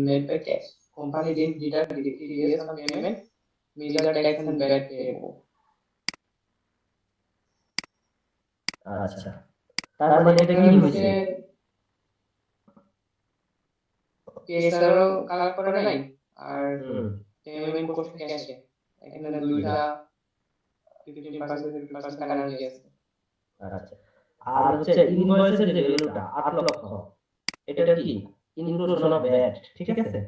made by tax. Company didn't deduct TDS on payment, measure tax and VAT payable. আচ্ছা, তার মানে এটা কি হইছে? কেসারও কালেক্ট করে নাই আর পেমেন্ট করতে ক্যাশে। এখানে দুইটা 15% 50% পেনাল্টি আছে। আচ্ছা, আর হচ্ছে ইনভয়েসের যে ভ্যালুটা 8 লক্ষ, এটা কি ইনক্লুশন অফ ভ্যাট, ঠিক আছে?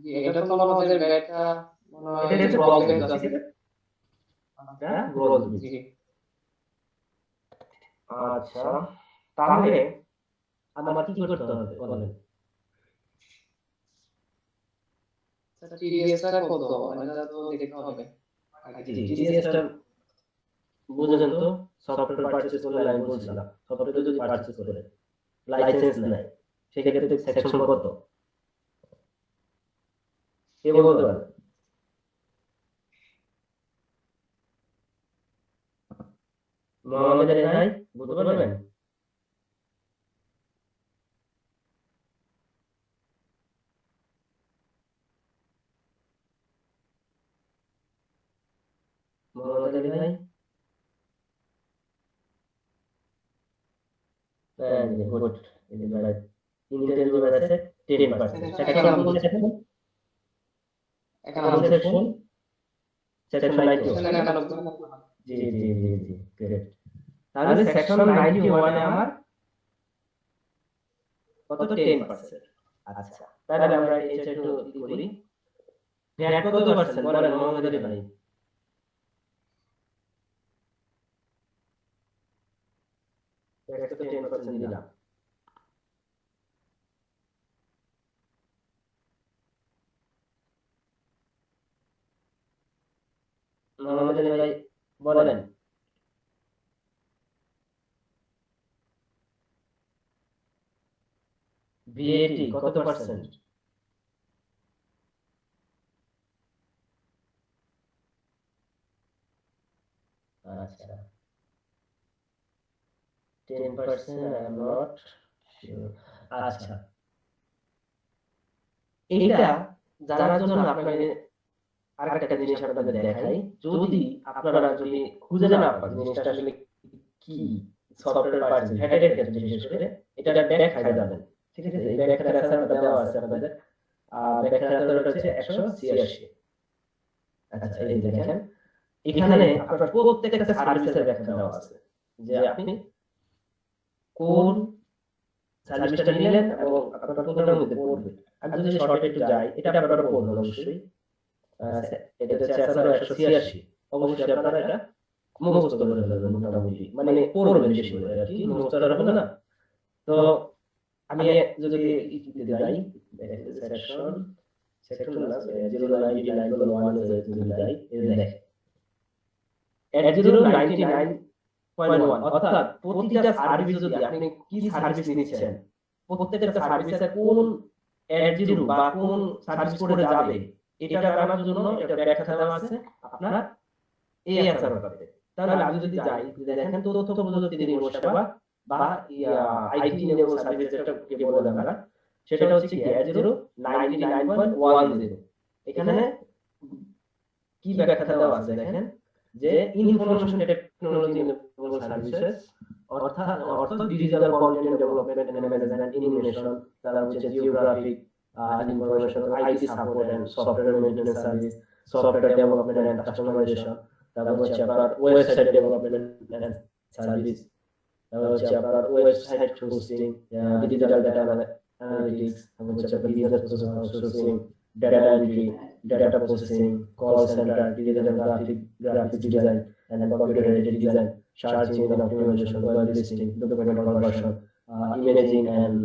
জি, এটা তো আমাদের ভ্যাটটা মনে হয় এটা হচ্ছে গ্রস বিল, ঠিক আছে? হ্যাঁ, গ্রস বিল। আচ্ছা, তাহলে আমার কি করতে হবে বলেন? টিডিএস টা কত? এটা তো দেখতে হবে। জি, টিডিএস টা বুঝেন তো, সফটওয়্যার পারচেজ করলে আমি বলছিলাম, সফটওয়্যার যদি পারচেজ করে লাইসেন্স নাই, সেক্ষেত্রে সেকশন কত? কে বলতে পারে? মোহাম্মদ আলী ভাই বলতে পারবেন? মোহাম্মদ আলী ভাই, গুড, ইন্টেল যেবার আছে 10%, সেকশন কোন সেকশন? কোন সেকশন? সেকশন 91। জি জি জি জি, গ্রেট। তাহলে সেকশন 91 এ আমার কত? 10%। আচ্ছা, তাহলে আমরা এটা একটু করি। ভ্যাট কত পার্সেন্ট বলেন মোহাম্মদ আলী ভাই? ভ্যাট তো 10% দিলাম। মোহাম্মদ আলী ভাই বলেন। ভিএটি কত পার্সেন্ট? আচ্ছা, 10%, I am not sure. আচ্ছা, এটা জানার জন্য আপনাকে আরেকটা জিনিস আপনাদের দেখাই। যদি আপনারা যদি খুঁজে না পান জিনিসটা আসলে কি, সফটওয়্যার পারচেজ ভ্যাটের ক্ষেত্রে বিশেষ করে এটা ব্যাক খাই যাবেন, ঠিক আছে? এই ব্যাক ট্রান্সফারটা দেওয়া আছে আপনাদের, ব্যাক ট্রান্সফারটা হচ্ছে 186। আচ্ছা, এই যে দেখেন, এখানে আপনার প্রত্যেকটা সার্ভিসের ব্যাখ্যা দেওয়া আছে যে আপনি কোন সার্ভিসটা নিলেন এবং আপনার কোনটার মধ্যে পড়বে। আমি যদি শর্টে একটু যাই, এটা আপনারা পড়বেন অবশ্যই। এটা হচ্ছে SRO 186। অবশ্যই আপনারা এটা মুখস্থ করে ফেলবেন মোটামুটি, মানে পড়বেন বেশি করে আর কি, মুখস্থ করা হবে না। তো আমি যদি যাই সেকশন সেকশন না 099.1 যদি যাই, এই দেখেন 099.1, অর্থাৎ প্রতিটা সার্ভিস যদি আপনি কি সার্ভিস নিচ্ছেন, প্রত্যেকটা সার্ভিসের কোন 80 বা কোন সার্ভিস কোডে যাবে, এটা জানার জন্য এটা ব্যাখ্যা দেওয়া আছে আপনার এই অ্যাসারটাতে। তাহলে আমি যদি যাই, দেখেন তথ্য প্রযুক্তি নির্ভর সেবা বা আইটি ইনেবল সার্ভিস যেটা বলে আমরা, সেটা হচ্ছে কি 099.10। এখানে কি ব্যাখ্যা দেওয়া আছে দেখেন, যে ইনফরমেশন টেকনোলজি ইনেবল সার্ভিসেস, অর্থাৎ digital content development and management, innovation, তারা হচ্ছে geographic information, IT support and software maintenance service, software development and customisation, তারপর হচ্ছে আপনার ওয়েবসাইট ডেভেলপমেন্ট এন্ড সার্ভিস, তারপর হচ্ছে আপনার website hosting, digital data analytics, তারপর হচ্ছে আপনার business process outsourcing, data entry, data processing, call center, digital graphic design, and computer aided design, search engine optimization, web listing, document conversion, imaging and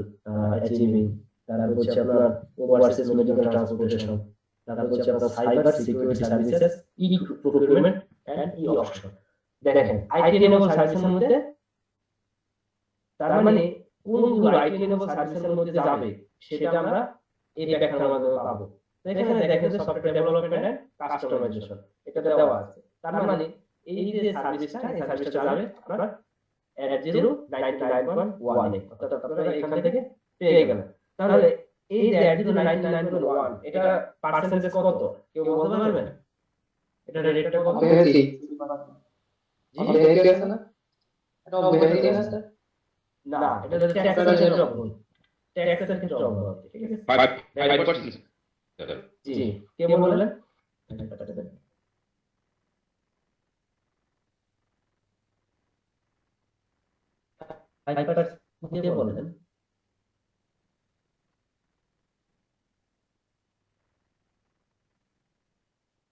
achieving, তারপর হচ্ছে আপনার overseas medical transportation, তারপর হচ্ছে আপনার cyber security services, e-procurement and e-auction। দেখেন IT enable সার্ভিসের মধ্যে, তার মানে কোনগুলো আইটি এনেবল সার্ভিসের মধ্যে যাবে সেটা আমরা এই ব্যাখ্যার মাধ্যমে পাবো। এখানে দেখেন যে সফটওয়্যার ডেভেলপমেন্ট এন্ড কাস্টমাইজেশন এটা দেওয়া আছে। তার মানে এই যে সার্ভিসটা, এই সার্ভিসটা যাবে আপনার 099.1 এ, অর্থাৎ আপনারা এখান থেকে পেয়ে গেলেন। তাহলে এই যে অ্যাড 99.1 এটা পার্সেন্টেজ কত কেউ বলতে পারবেন? এটা রেটটা কত? অব্যাহতি জি অব্যাহতি আছে না, এটা অব্যাহতি না স্যার? না, এটা হচ্ছে ট্যাক্সের ক্ষেত্রে অব্যাহতি, ট্যাক্সের ক্ষেত্রে অব্যাহতি, ঠিক আছে? 5%. জি কে বললেন? 5% কে বললেন?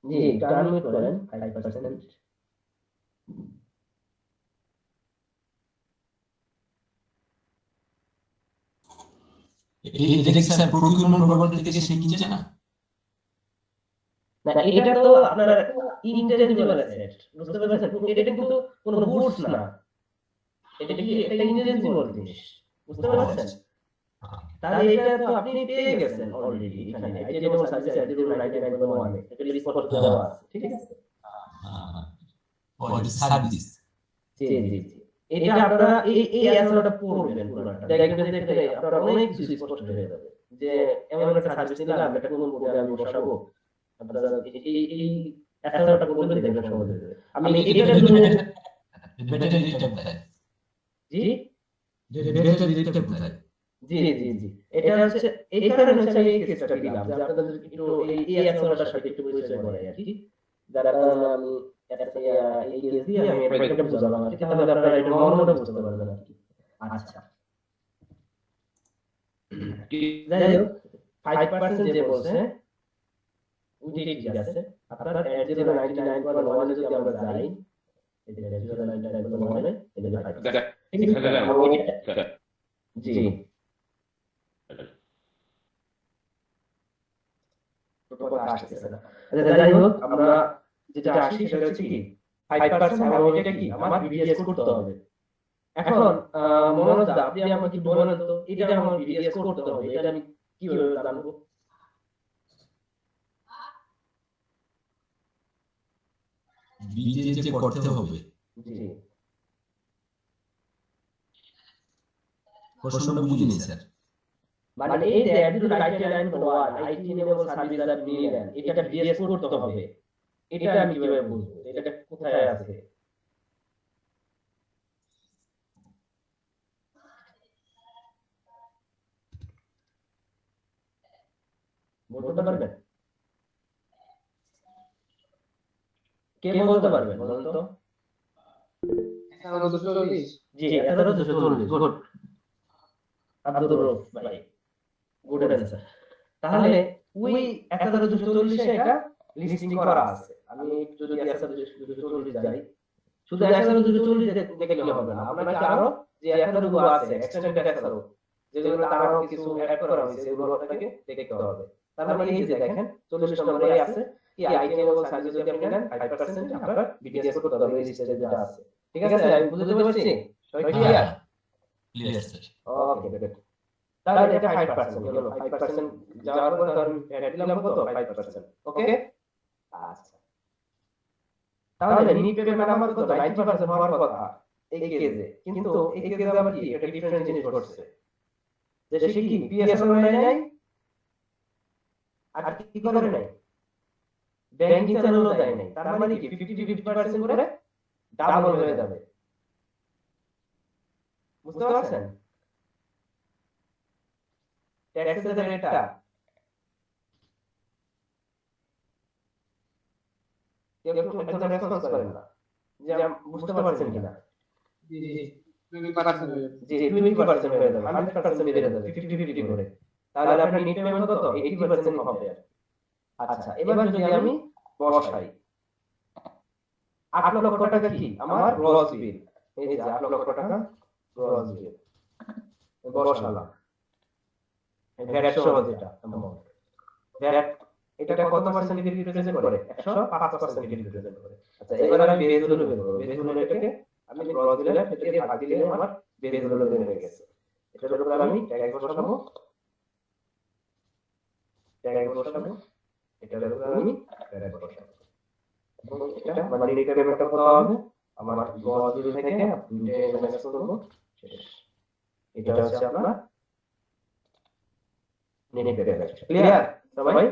জি টার্মিনেট করেন 5%। এটা কি স্যার প্রকিউরমেন্ট প্রপার্টি থেকে সে কিনছে না? না এটা তো আপনার ইনটেনজিবল অ্যাসেট, বুঝতে পারছেন? এটা কিন্তু কোনো গুডস না, এটা কি একটা ইনটেনজিবল জিনিস, বুঝতে পারছেন? তাহলে এটা তো আপনি পেয়ে গেছেন অলরেডি এখানে আইটেনেবল সার্ভিস অ্যাড 99.1 এটা স্পষ্ট দেওয়া আছে, ঠিক আছে? ওই সার্ভিস জি জি জি এটা আপনারা এই অ্যাসেটটা পড়বেন পুরোটা, দেখবেন দেখলে আপনারা অনেক কিছু স্পষ্ট হয়ে যাবে যে এমন একটা সার্ভিস নিলাম, এটা কোন বোর্ডে আমি বসাবো, আপনারা এই অ্যাসেটটা পড়বেন দেখবেন সহজ হয়ে যাবে। আমি এটার জন্য ব্যাটারি রিলেটেড দেয়, জি ব্যাটারি রিলেটেড দেয়। জি জি জি এটা হচ্ছে এই কারণে হচ্ছে আমি এই কেসটা দিলাম যে আপনাদের একটু এই অ্যাসেটটার সাথে একটু পরিচয় করে আর কি, যারা আমি এই কেস দিয়ে আমি এটা বুঝালাম আর কি, তাহলে আপনারা এটা মর্মটা বুঝতে পারবেন আর কি। আচ্ছা যাই হোক 5% যে বলছে ওইটাই ঠিক আছে। আপনার at 99.1 যদি আমরা যাই, এই যে 99.1 এই যে 5%, ঠিক আছে? জি তো কথা আসতেছে না। আচ্ছা যাই হোক আমরা যেটা আসি সেটা হচ্ছে কি 5% এবং এটা কি আমার বিবিএস করতে হবে। এখন মনোজ দা আপনি আমাকে কি বলেন তো এটা আমার বিবিএস করতে হবে, এটা আমি কিভাবে জানবো? বিজে যে করতে হবে জি প্রশ্নটা বুঝিনি স্যার। মানে এই যে admin IT 9.1 IT enable service আপনি নিলেন, এটা বিএস করতে হবে, এটা আমি কিভাবে বুঝবো এটা কোথায় আছে? বলতে পারবেন? কে বলতে পারবেন বলুন তো? 1140 জি 1140 গুড, আব্দুর রউফ ভাই, গুড অ্যানসার। তাহলে ওই 1140 এ এটা লিস্টিং করা আছে। আমি যদি 1140 যাই, শুধু 1140 দেখলে হবে না, আপনাকে আরো যে 11 গুলো আছে এক্সটেন্ডেড 11 যেগুলো আরো কিছু অ্যাড করা হয়েছে এগুলো আপনাকে দেখতে হবে। তার মানে এই যে দেখেন 40 নম্বরে আছে কি আইটেনেবল সার্ভিস যদি আপনি নেন 5% আপনার বিটিএস করতে হবে, এই লিস্টে যেটা আছে, ঠিক আছে? আমি বুঝতে পারছি সবাই clear? Clear sir. Okay good. তাহলে এটা 5% হলো, 5% যাওয়ার পর ধরুন অ্যাড দিলাম কত 5%, ওকে? আচ্ছা তাহলে নি পেমেন্ট আমার কত 90% হওয়ার কথা এই কেসে, কিন্তু এই কেসে আবার কি একটা ডিফারেন্ট জিনিস ঘটছে যে সে কি পিএসএল নেয় নাই আর কি করে নাই, ব্যাংকিং চ্যানেলও দেয় নাই। তার মানে কি 50% করে ডাবল হয়ে যাবে, বুঝতে পারছেন? ট্যাক্সের রেটটা কেউ একদম রেসপন্স করেন না যে বুঝতে পারছেন কিনা? জি জি 20% হয়ে যাবে। জি 20% হয়ে যাবে, 100% বেড়ে যাবে 50-50 করে। তাহলে আপনার নিট পেমেন্ট কত 80% হবে। আচ্ছা এবার যদি আমি বসাই 8 লক্ষ টাকা কি আমার গ্রস বিল, এই যে 8 লক্ষ টাকা গ্রস বিল বসালাম, ভ্যাট সহ যেটা অ্যামাউন্ট, ভ্যাট এটা কত পার্সেন্ট রিপ্রেজেন্ট করে? 105% রিপ্রেজেন্ট করে। আচ্ছা এবার আমি বেজ ভ্যালু বের করব, বেজ ভ্যালু এটাকে আমি গ্রস দিলে এটাকে ভাগ দিলে আমার বেজ ভ্যালু বের হয়ে গেছে। এটার উপর আমি ট্যাগ বসাবো, ট্যাগ বসাবো, এটার উপর আমি ট্যাগ বসাবো, এবং এটা মানে নিট পেমেন্টটা কত হবে আমার গ্রস বিল থেকে মাইনাস করব শেষ। এটা হচ্ছে আপনার নেমে পেবে ক্লিয়ার সবাই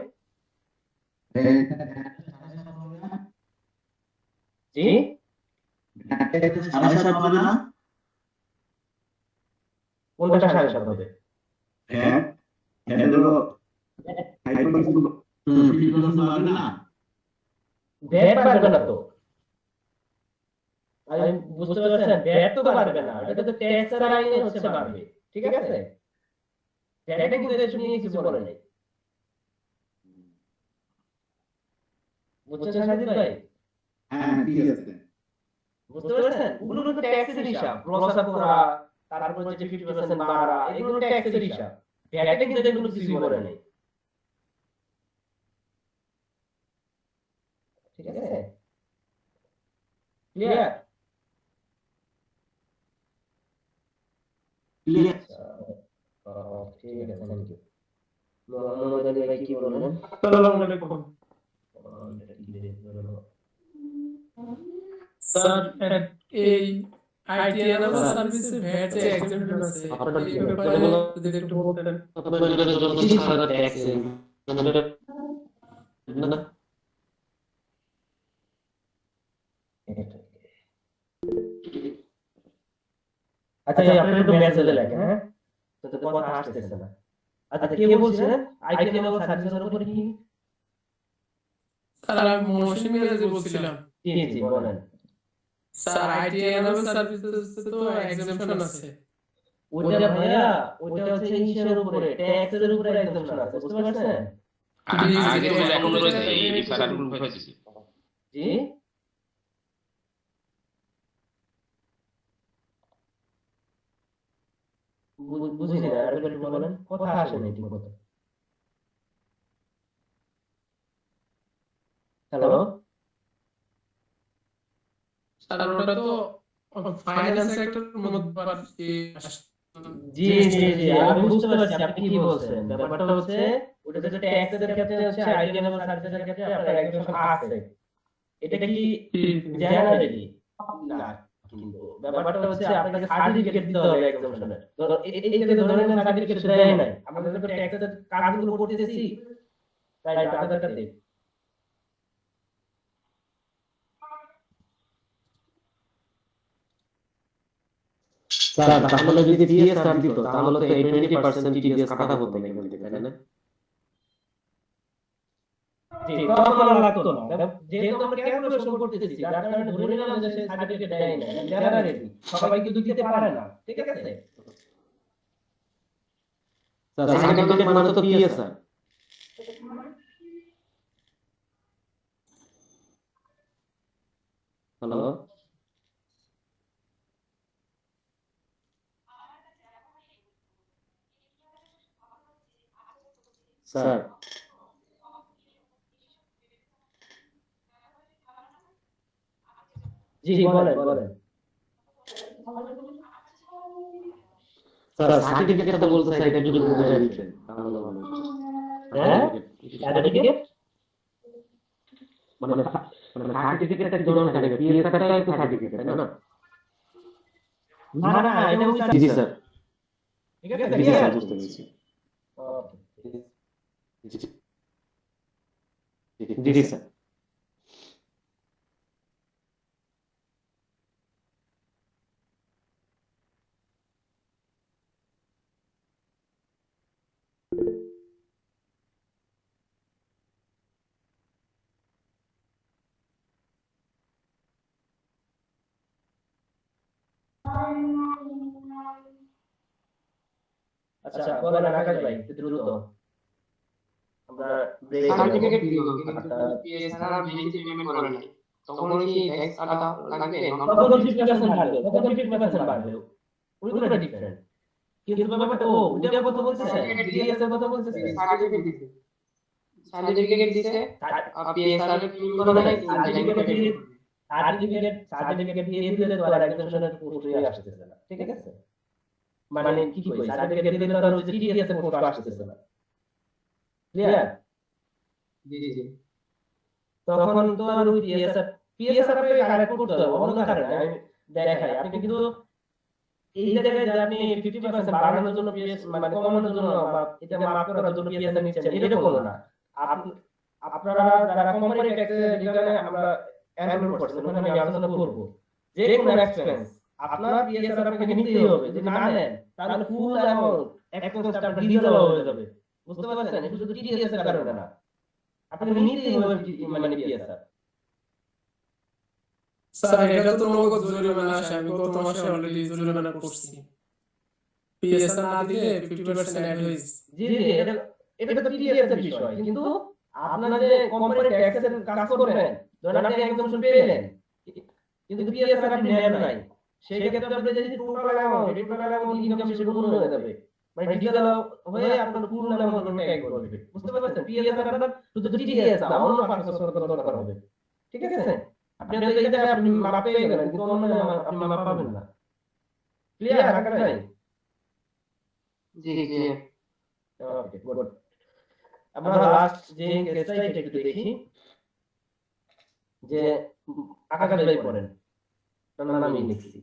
জি কোনটা 7.5 হবে ব্যাট পারবে না তো আমি বুঝতে পারছেন ব্যাট তো পারবে না এটা তো ট্যাক্সের আইনে হচ্ছে পারবে ঠিক আছে ব্যাটে কিন্তু এসব নিয়ে কিছু বলে নাই বুঝছেন সাজিদ ভাই বুঝতে পারছেন ওগুলো তো ট্যাক্সের হিসাব লস করা তারপর যে 50% বাড়া এগুলো ট্যাক্সের হিসাব ব্যাটে কিন্তু এগুলো কিছু বলে নাই ঠিক আছে ক্লিয়ার ঠিক আছে থ্যাংক ইউ মোহাম্মদ আলী ভাই কি বললেন আসসালামু আলাইকুম স্যার এই আইটিআর সার্ভিসে ভ্যাট যে এক্সেম্পশন আছে এই ব্যাপারে যদি একটু বলতেন আচ্ছা আপনি একটু মেসেজে লেখেন হ্যাঁ তো কথা আসতেছে না আচ্ছা কে বলছিলেন আইটিএল সার্ভিসের উপরে কি স্যার আমি মৌসুমী মিরাজি বলছিলাম জি জি বলেন স্যার আইটিআর সার্ভিসে তো এক্সেম্পশন আছে ওইটা ভাইয়া ওইটা হচ্ছে ইনশিয়ার উপরে ট্যাক্সের উপরে এক্সেম্পশন আছে বুঝতে পারছেন আগে তো এখন রয়েছে এই সার্কুল হয়েছে জি বুঝি না আর একটু বলেন কথা আসে না ঠিক মতো হ্যালো স্যার ওটা তো ফাইন্যান্স সেক্টরের মধ্যে জি জি জি আমি বুঝতে পারছি আপনি কি বলছেন ব্যাপারটা হচ্ছে ওটা যে ট্যাক্সের ক্ষেত্রে হচ্ছে আইডিএল সার্ভিসের ক্ষেত্রে আপনার এক্সেম্পশন আছে এটা কি জেনারেলি না কিন্তু ব্যাপারটা হচ্ছে আপনাকে সার্টিফিকেট দিতে হবে এক্সেম্পশনের ধরো এই যে ধরেন সার্টিফিকেট দেয় নাই আমাদের তো ট্যাক্সের কাজগুলো করতেছি তাই আধার কার্ড দেই স্যার তাহলে যদি পিএসআর দিত তাহলে তো 20% টিডিএস কাটা হতো না এখান থেকে তাই না জি তখন আর লাগতো না যেহেতু আমরা ক্যালকুলেশন করতেছি যার কারণে ধরে নিলাম যে সেই সার্টিফিকেট দেয় না জেনারেলি সবাই কিন্তু দিতে পারে না ঠিক আছে স্যার সার্টিফিকেট মানে তো পিএসআর হ্যালো স্যার জি বলেন বলেন স্যার সার্টিফিকেট তো বলতে চাই এটা যদি বুঝাই দিতেন তাহলে ভালো হতো হ্যাঁ সার্টিফিকেট মানে সার্টিফিকেটটা কি ধরনের সার্টিফিকেট পিএসআরটা তো সার্টিফিকেট তাই না না না এটা হচ্ছে জি স্যার ঠিক আছে জি স্যার বুঝতে পেরেছি জি জি স্যার আচ্ছা বলেন আকাশ ভাই একটু দ্রুত আমরা ব্রেক সার্টিফিকেট দিল কিন্তু পিএসআর বেনিফিট পেমেন্ট করে নাই তখন কি ট্যাক্স কাটা লাগবে তখন 50% থাকবে তখন 50% বাড়বে ওইগুলো ডিফারেন্ট কিন্তু ব্যাপারটা ও ওইটা কথা বলতেছে ডিএস এর কথা বলতেছে সার্টিফিকেট দিছে পিএসআর পেমেন্ট করে নাই সার্টিফিকেট দিয়ে দিলে তো আর এক্সেম্পশনের প্রশ্নই আসতেছে না ঠিক আছে মানে কি কই সার্টিফিকেট দিলে তো আর ওই যে টিডিএস এর প্রশ্ন আসতেছে না ক্লিয়ার জি জি তখন তো আর ওই পিএসআর আপনাকে কারেক্ট করতে হবে অন্য কারণে আমি দেখাই আপনি কিন্তু এই জায়গায় যে আপনি 50% বাড়ানোর জন্য পিএস মানে কমানোর জন্য বা এটা মাফ করার জন্য পিএস নিচ্ছেন এরকম না। আপনারা যারা কোম্পানি ট্যাক্সে রিটার্নে আমরা এনরোল করছেন ওখানে আমি আলোচনা করব যে কোন এক্সপেন্স আপনার পিএস আপনাকে নিতেই হবে। যদি না নেন তাহলে ফুল অ্যামাউন্ট এক্সপেন্সটা আপনার ডিজেল হয়ে যাবে। বুঝতে পারছেন? এটা শুধু টিডিএস এর কারণে না, আপনাকে নিতেই হবে মানে পিএস। স্যার এটা তো নগদ জরিমানা আসে, আমি গত মাসে অলরেডি জরিমানা করছি। পিএসআর না দিলে 50% অ্যাড হয়েছে। জি জি, এটা তো টিডিএস এর বিষয়, কিন্তু আপনারা যে কোম্পানি ট্যাক্সের কাজ করবেন, ধরেন আপনি এক্সামশন পেলেন কিন্তু পিএসআর আপনি নেন নাই, সেই ক্ষেত্রে আপনি যদি টোটাল অ্যামাউন্ট ইনকাম সেটা গুণ হয়ে যাবে, মানে ডিজিটাল হয়ে আপনার পুরো অ্যামাউন্ট ট্যাগ করবে। বুঝতে পারছেন? পিএসআর আপনার শুধু টিডিএস না, অন্য পারপাস করার দরকার হবে। ঠিক আছে? আপনি এই জায়গায় আপনি মাপ পেয়ে গেলেন, কিন্তু অন্য আপনি মাপ পাবেন না। ক্লিয়ার আকার নাই? জি জি। ওকে, গুড। আমরা লাস্ট যে কেসটা এটা একটু দেখি, যে আকাশ ভাই পড়েন, তার নাম আমি লিখছি।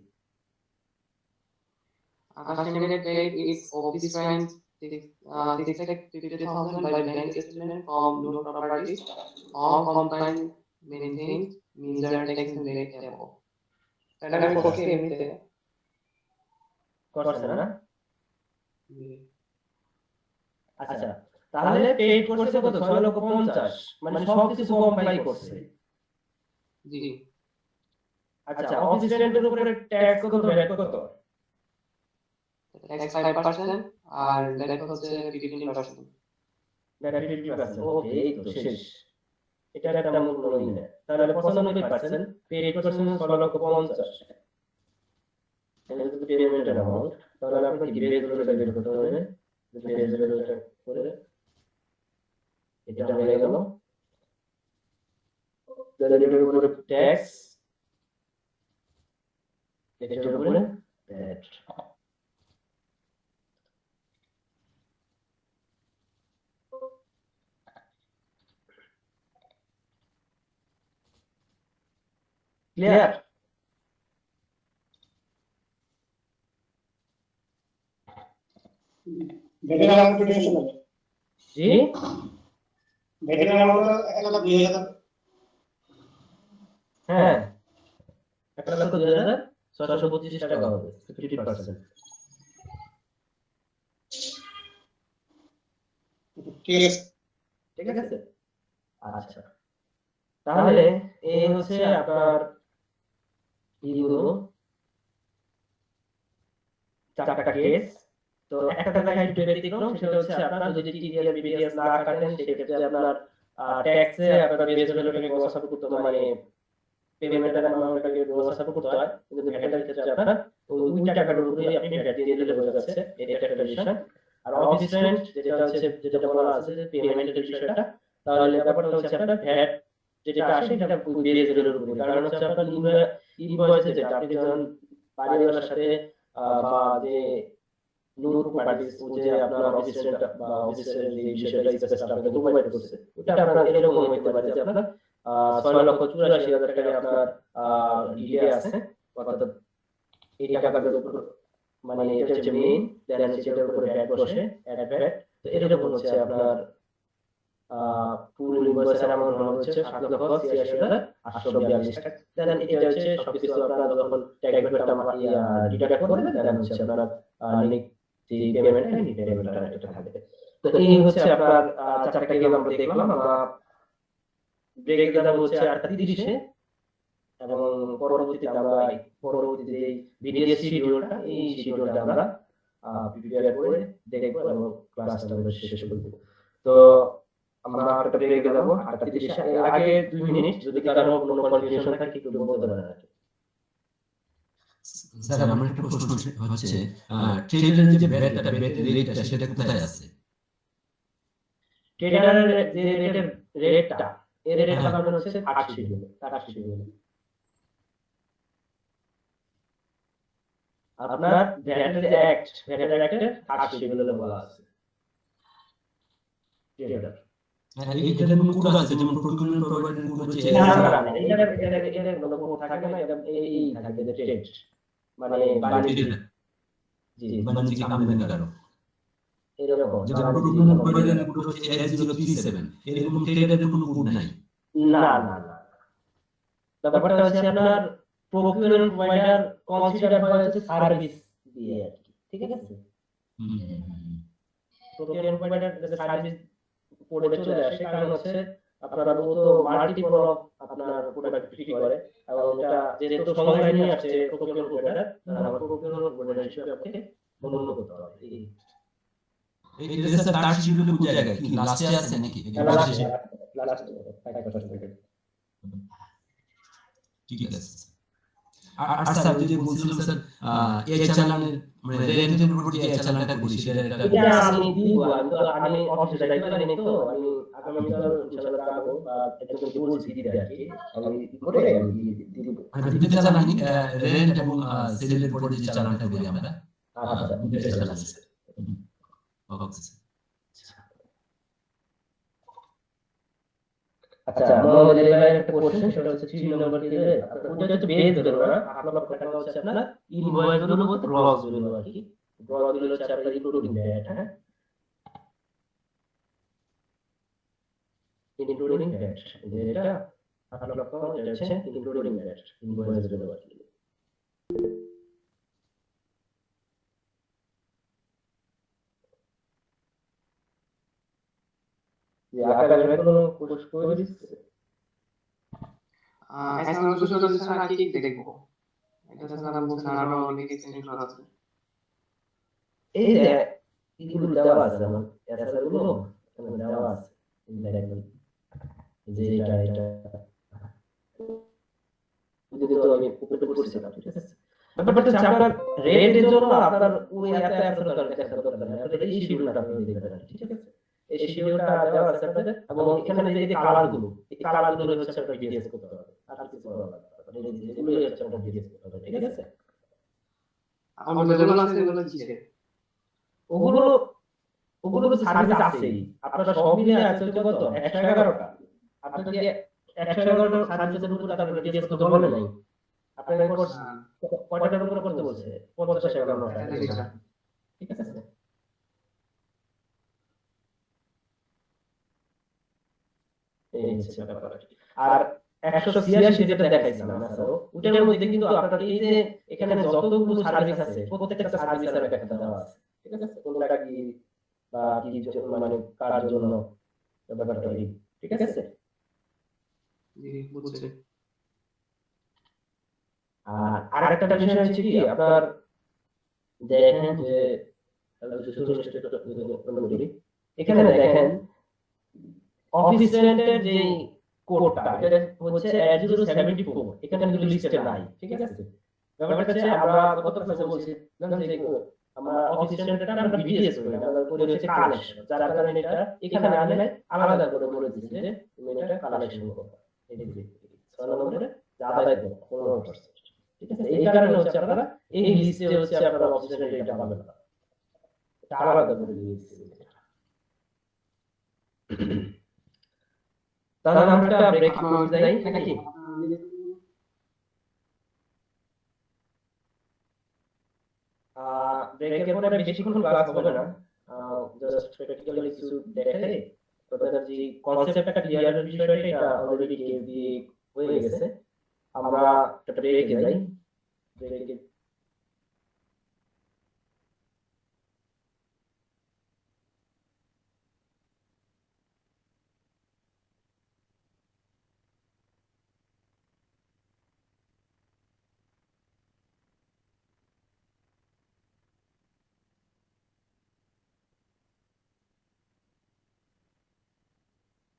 Akash Limited paid its office rent 6,50,000 by bank statement from no properties. All company maintained measure tax and rate above. That আমি করছি এমনিতে। করছেন না? আচ্ছা, তাহলে পেইড করছে কত? 6,50,000, মানে সব কিছু কোম্পানি করছে। জি। আচ্ছা, অফিস রেন্টের উপরে ট্যাক্স কত, ভ্যাট কত? Tax 5% আর ভ্যাট হচ্ছে 15%। ভ্যাট 50%। ওকে, এই তো শেষ। এটা একটা মূল্যই না। তাহলে 95% পেইড করছেন 6,50,000। এটা যদি পেমেন্টের অ্যামাউন্ট, তাহলে আপনাকে বেজ রেটটা বের করতে হবে। বেজ রেটটা করে এটা হয়ে গেল। তাহলে এর উপরে ট্যাক্স, এটার উপরে ভ্যাট। ক্লিয়ার? ভেটের অ্যামাউন্ট টেনশন হবে। জি, ভেটের অ্যামাউন্ট 1,02,000। হ্যাঁ, 1,02,625 টাকা হবে, 50%। ঠিক আছে? আচ্ছা, তাহলে এই হচ্ছে আপনার ইউরো 4টা কেস। তো একটা জায়গায় একটু ব্যতিক্রম, সেটা হচ্ছে আপনার যদি টিডিএস বিডিএস না কাটেন, সেক্ষেত্রে আপনার ট্যাক্সে আপনার বেজ ভ্যালুটাকে ব্যবস্থা করতে হয়, মানে পেমেন্টের অ্যামাউন্টটাকে ব্যবস্থা করতে হয়। কিন্তু ভ্যাটের ক্ষেত্রে আপনার ওই টাকাটার উপরেই আপনি ভ্যাট দিয়ে দিলে হয়ে যাচ্ছে। এটা একটা বিষয়। আর অফিস রেন্ট যেটা বলা আছে যে পেমেন্টের বিষয়টা, তাহলে ব্যাপারটা হচ্ছে আপনার ভ্যাট যেটা আসে সেটা বেজ ভ্যালুর উপরে। কারণ হচ্ছে আপনার ইনভয়েসে যেটা আপনি যখন বাড়িওয়ালার সাথে বা যে নতুন পার্টিস যে আপনার অফিস রেন্ট বা অফিসের যে বিষয়টা স্পেসটা আপনাকে প্রোভাইড করছে, ওটা আপনার এরকম হইতে পারে যে আপনার 6,84,000 টাকা আপনার ডিডি আছে, অর্থাৎ এই টাকাটার উপর মানে এটা হচ্ছে মেইন, দেন সেটার উপরে ভ্যাট বসে, অ্যাড ভ্যাট। তো এরকম হচ্ছে আপনার ফুল ইনভয়েসের অ্যামাউন্ট হচ্ছে 7,86,842 টাকা। দেন এটা হচ্ছে সবকিছু আপনারা যখন ট্যাক্স ভ্যাটটা ডিডাক্ট করবেন, দেন হচ্ছে আপনার যে পেমেন্টটা এই পেমেন্টটা এটা থাকবে। তো এই হচ্ছে আপনার 4টা কেস আমরা দেখলাম। আমরা ব্রেক দেব হচ্ছে 8:30-এ, এবং পরবর্তীতে আমরা পরবর্তীতে এই ভিডিও শিডিউলটা, এই শিডিউলটা আমরা প্রিপেয়ার করে দেখব এবং ক্লাসটা আমরা শেষ করব। তো আমরা একটা ব্রেক দেব 8:30-এ। আগে 2 মিনিট যদি কারো কোনো কনফিউশন থাকে একটু বলতে পারেন। স্যার আমার একটা প্রশ্ন হচ্ছে ট্রেডারের যে ভ্যাট রেটটা সেটা কোথায় আছে? ট্রেডারের যে রেটটা, এর রেটটা পাবেন হচ্ছে 80 আপনার ভ্যাটের অ্যাক্টে 80 বলা আছে ট্রেডার। আর এইটার কোনো কোড আছে, যেমন প্রকিউরমেন্ট প্রোভাইডার কোড হচ্ছে না না না, এটা কোনো কোড থাকে না, এটা এই থাকে যে ট্রেড মানে বাণিজ্য। জি বাণিজ্যিক আমদানিকারক। এরকম যেটা প্রোটোকলের প্রয়োজনের কোড হচ্ছে A037, এরকম ট্রেডারের কোনো কোড নাই। না না না, ব্যাপারটা হচ্ছে আপনার প্রকিউরমেন্ট প্রোভাইডার কনসিডার হয় হচ্ছে সার্ভিস দিয়ে আর কি, ঠিক আছে। প্রকিউরমেন্ট প্রোভাইডার সার্ভিস পড়ে চলে আসে, কারণ হচ্ছে আপনার মূলত মাল্টিপল অফ আপনার প্রোডাক্ট বিক্রি করে, এবং এটা যেহেতু সংজ্ঞায় নিয়ে আসছে প্রকিউরমেন্ট প্রোভাইডার, আমার প্রকিউরমেন্ট প্রোভাইডার হিসেবে আপনাকে গণ্য করতে হবে। এটা স্যার টাস্ক শিডিউলে কোন জায়গায় কি লাস্টে আছে নাকি লাস্ট ঠিক আছে। আর স্যার যে বলছিলাম স্যার এই চালানের মানে রেন্টের উপর যে চালানটা করি সেটা এটা আমি দিব, আমি অফিসে যাইতে পারি না, তো আমি আগামী কাল ইনশাআল্লাহ যাবো, বা একজনকে বলছি দিতে আর কি, আমি করে দিব। মানে দুটো চালানই রেন্ট এবং সেলের পরে যে চালানটা করি আমরা। আচ্ছা দুটো চালান আছে। ওকে। আচ্ছা, মোহাম্মদ আলী ভাইয়ের একটা কোশ্চেন, সেটা হচ্ছে 3 নম্বর দিয়ে ওটা হচ্ছে বেস ধরো না, আপনার টাকা হচ্ছে আপনার ইনভয়েস ধরো বলতে গ্রস ধরো আর কি। গ্রস ধরো হচ্ছে আপনার ইনক্লুডিং দ্যাট, হ্যাঁ, ইনক্লুডিং দ্যাট, যেটা আপনার এটা হচ্ছে ইনক্লুডিং দ্যাট ইনভয়েস ধরো আর কি। যে আকাশ ভাই কোনো কোর্স করে দিচ্ছে? এখন দুটো স্যার কি দেখবো, এটা স্যার আমি বলছেন আরো অনেক এক্সটেনশন আছে। এই যে এগুলো দেওয়া আছে আমার অ্যাসার গুলো এখানে দেওয়া আছে, দেখেন যে এটা যদি তো আমি উপরে করছিলাম, ঠিক আছে। ব্যাপারটা হচ্ছে আপনার রেটের জন্য আপনার ওই এত দরকার নেই, আপনার এই শিডিউলটা আপনি দিতে পারেন, ঠিক আছে। এই শিডিউলটা দেওয়া আছে আপনাদের, এবং এখানে যে কালারগুলো, এই কালারগুলো হচ্ছে আপনার ডিএস করতে হবে, আর কিছু করা লাগবে না, এগুলো হচ্ছে আপনার ডিএস করতে হবে, ঠিক আছে। আমার যেগুলো আছে এগুলো কিসে? ওগুলো তো সার্ভিস আছেই, আপনারা সব মিলে আছে হচ্ছে কত 111টা। আপনি যদি 111টা সার্ভিসের উপরে তারপরে ডিএস করতে বলে নাই, আপনারা কয়টার উপরে করতে বলছে? 50-51টা, ঠিক আছে। এই হচ্ছে ব্যাপার। আর 186 যেটা দেখাইছিলাম না স্যার, ওটার মধ্যে কিন্তু আপনার এই যে এখানে যতগুলো সার্ভিস আছে প্রত্যেকটা সার্ভিসের ব্যাখ্যা দেওয়া আছে, ঠিক আছে। কোনটা কি বা কি মানে কার জন্য ব্যাপারটা কি, ঠিক আছে। জি বুঝছি। আর আরেকটা বিষয় হচ্ছে কি, আপনার দেখেন যে এখানে দেখেন অফিস রেন্টের যে কোডটা, এটা হচ্ছে 8074, এখানে কিন্তু লিস্টে নাই, ঠিক আছে। ব্যাপারটা হচ্ছে আমরা গত ক্লাসে বলছি যে আমরা অফিস রেন্টটা আমরা বিডিএস করি না, আমরা করি হচ্ছে কালেকশন, যার কারণে এটা এখানে আনলে আলাদা করে বলে দিচ্ছে যে তুমি এটা কালেকশন করবে, এই যে 6 নম্বরে আদায় করো 15%, ঠিক আছে। এই কারণে হচ্ছে আপনারা এই লিস্টে হচ্ছে আপনারা অফিস রেন্ট এটা পাবেন না, এটা আলাদা করে দিয়েছে। তাহলে আমরা একটা ব্রেক যাই নাকি? ব্রেকের পরে বেশিক্ষণ ক্লাস হবে না, জাস্ট প্র্যাকটিক্যালি কিছু দেখাই, তাদের যে কনসেপ্টটা ক্লিয়ার বিষয়টা এটা অলরেডি দিয়ে হয়ে গেছে। আমরা একটা ব্রেকে যাই। ব্রেকে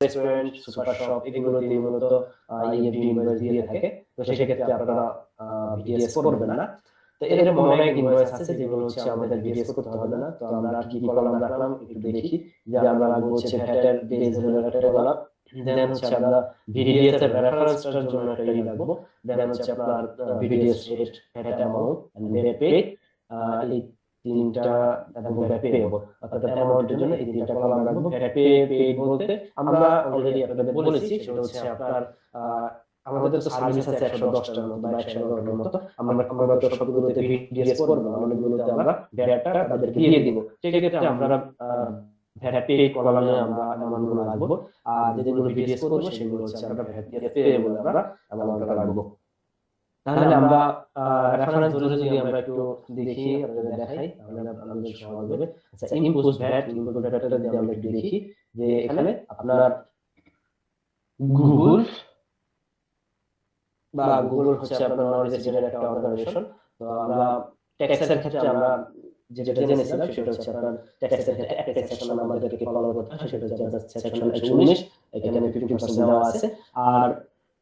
রেস্টুরেন্ট, সুপার শপ, এগুলোতে মূলত ইএফডি ইনভয়েস দিয়ে থাকে, তো সেক্ষেত্রে আপনারা ভিডিএস করবেন না। তো এরকম অনেক ইনভয়েস আছে যেগুলো হচ্ছে আমাদের ভিডিএস করতে হবে না। তো আমরা কি কলাম রাখলাম একটু দেখি, যে আমরা হচ্ছে ভ্যাটের বেস রিলেটেড বলা, দেন হচ্ছে আমরা ভিডিএস এর রেফারেন্সটার জন্য একটা ই রাখবো, দেন হচ্ছে আপনার VDS rate, VAT amount and VAT paid, এই তিনটা এবং ভ্যাট পেয়েবল, অর্থাৎ অ্যামাউন্টের জন্য এই তিনটা কলাম রাখবো। ভ্যাট পেড বলতে আমরা অলরেডি আপনাদের বলেছি, সেটা হচ্ছে আপনার আমাদের তো সার্ভিস আছে 110টার মতো বা 111টার মতো, আমরা তো সবগুলোতে ভিডিএস করবো না, অনেকগুলোতে আমরা ভ্যাটটা তাদেরকে দিয়ে দিব। সেক্ষেত্রে আমরা ভ্যাট পে কলামে আমরা অ্যামাউন্টগুলো রাখবো, আর যেগুলো ভিডিএস করবো সেগুলো হচ্ছে আমরা ভ্যাট দিয়ে পে বলে আমরা অ্যামাউন্টটা রাখবো। তাহলে আমরা রেফারেন্স ধরে যদি আমরা একটু দেখি, আপনাদের দেখাই, তাহলে আমাদের সহজ হবে। আচ্ছা, ইম্পোজ ভ্যাট যদি আমরা একটু দেখি, যে এখানে আপনার গুগল বা গুগল হচ্ছে আপনার নন রেসিডেন্ট একটা অর্গানাইজেশন। তো আমরা ট্যাক্সের ক্ষেত্রে আমরা যেটা জেনেছিলাম সেটা হচ্ছে আপনার ট্যাক্সের ক্ষেত্রে একটা সেকশন আমাদেরকে ফলো করতে হয়, সেটা হচ্ছে আপনার সেকশন 119, এখানে 50% দেওয়া আছে। আর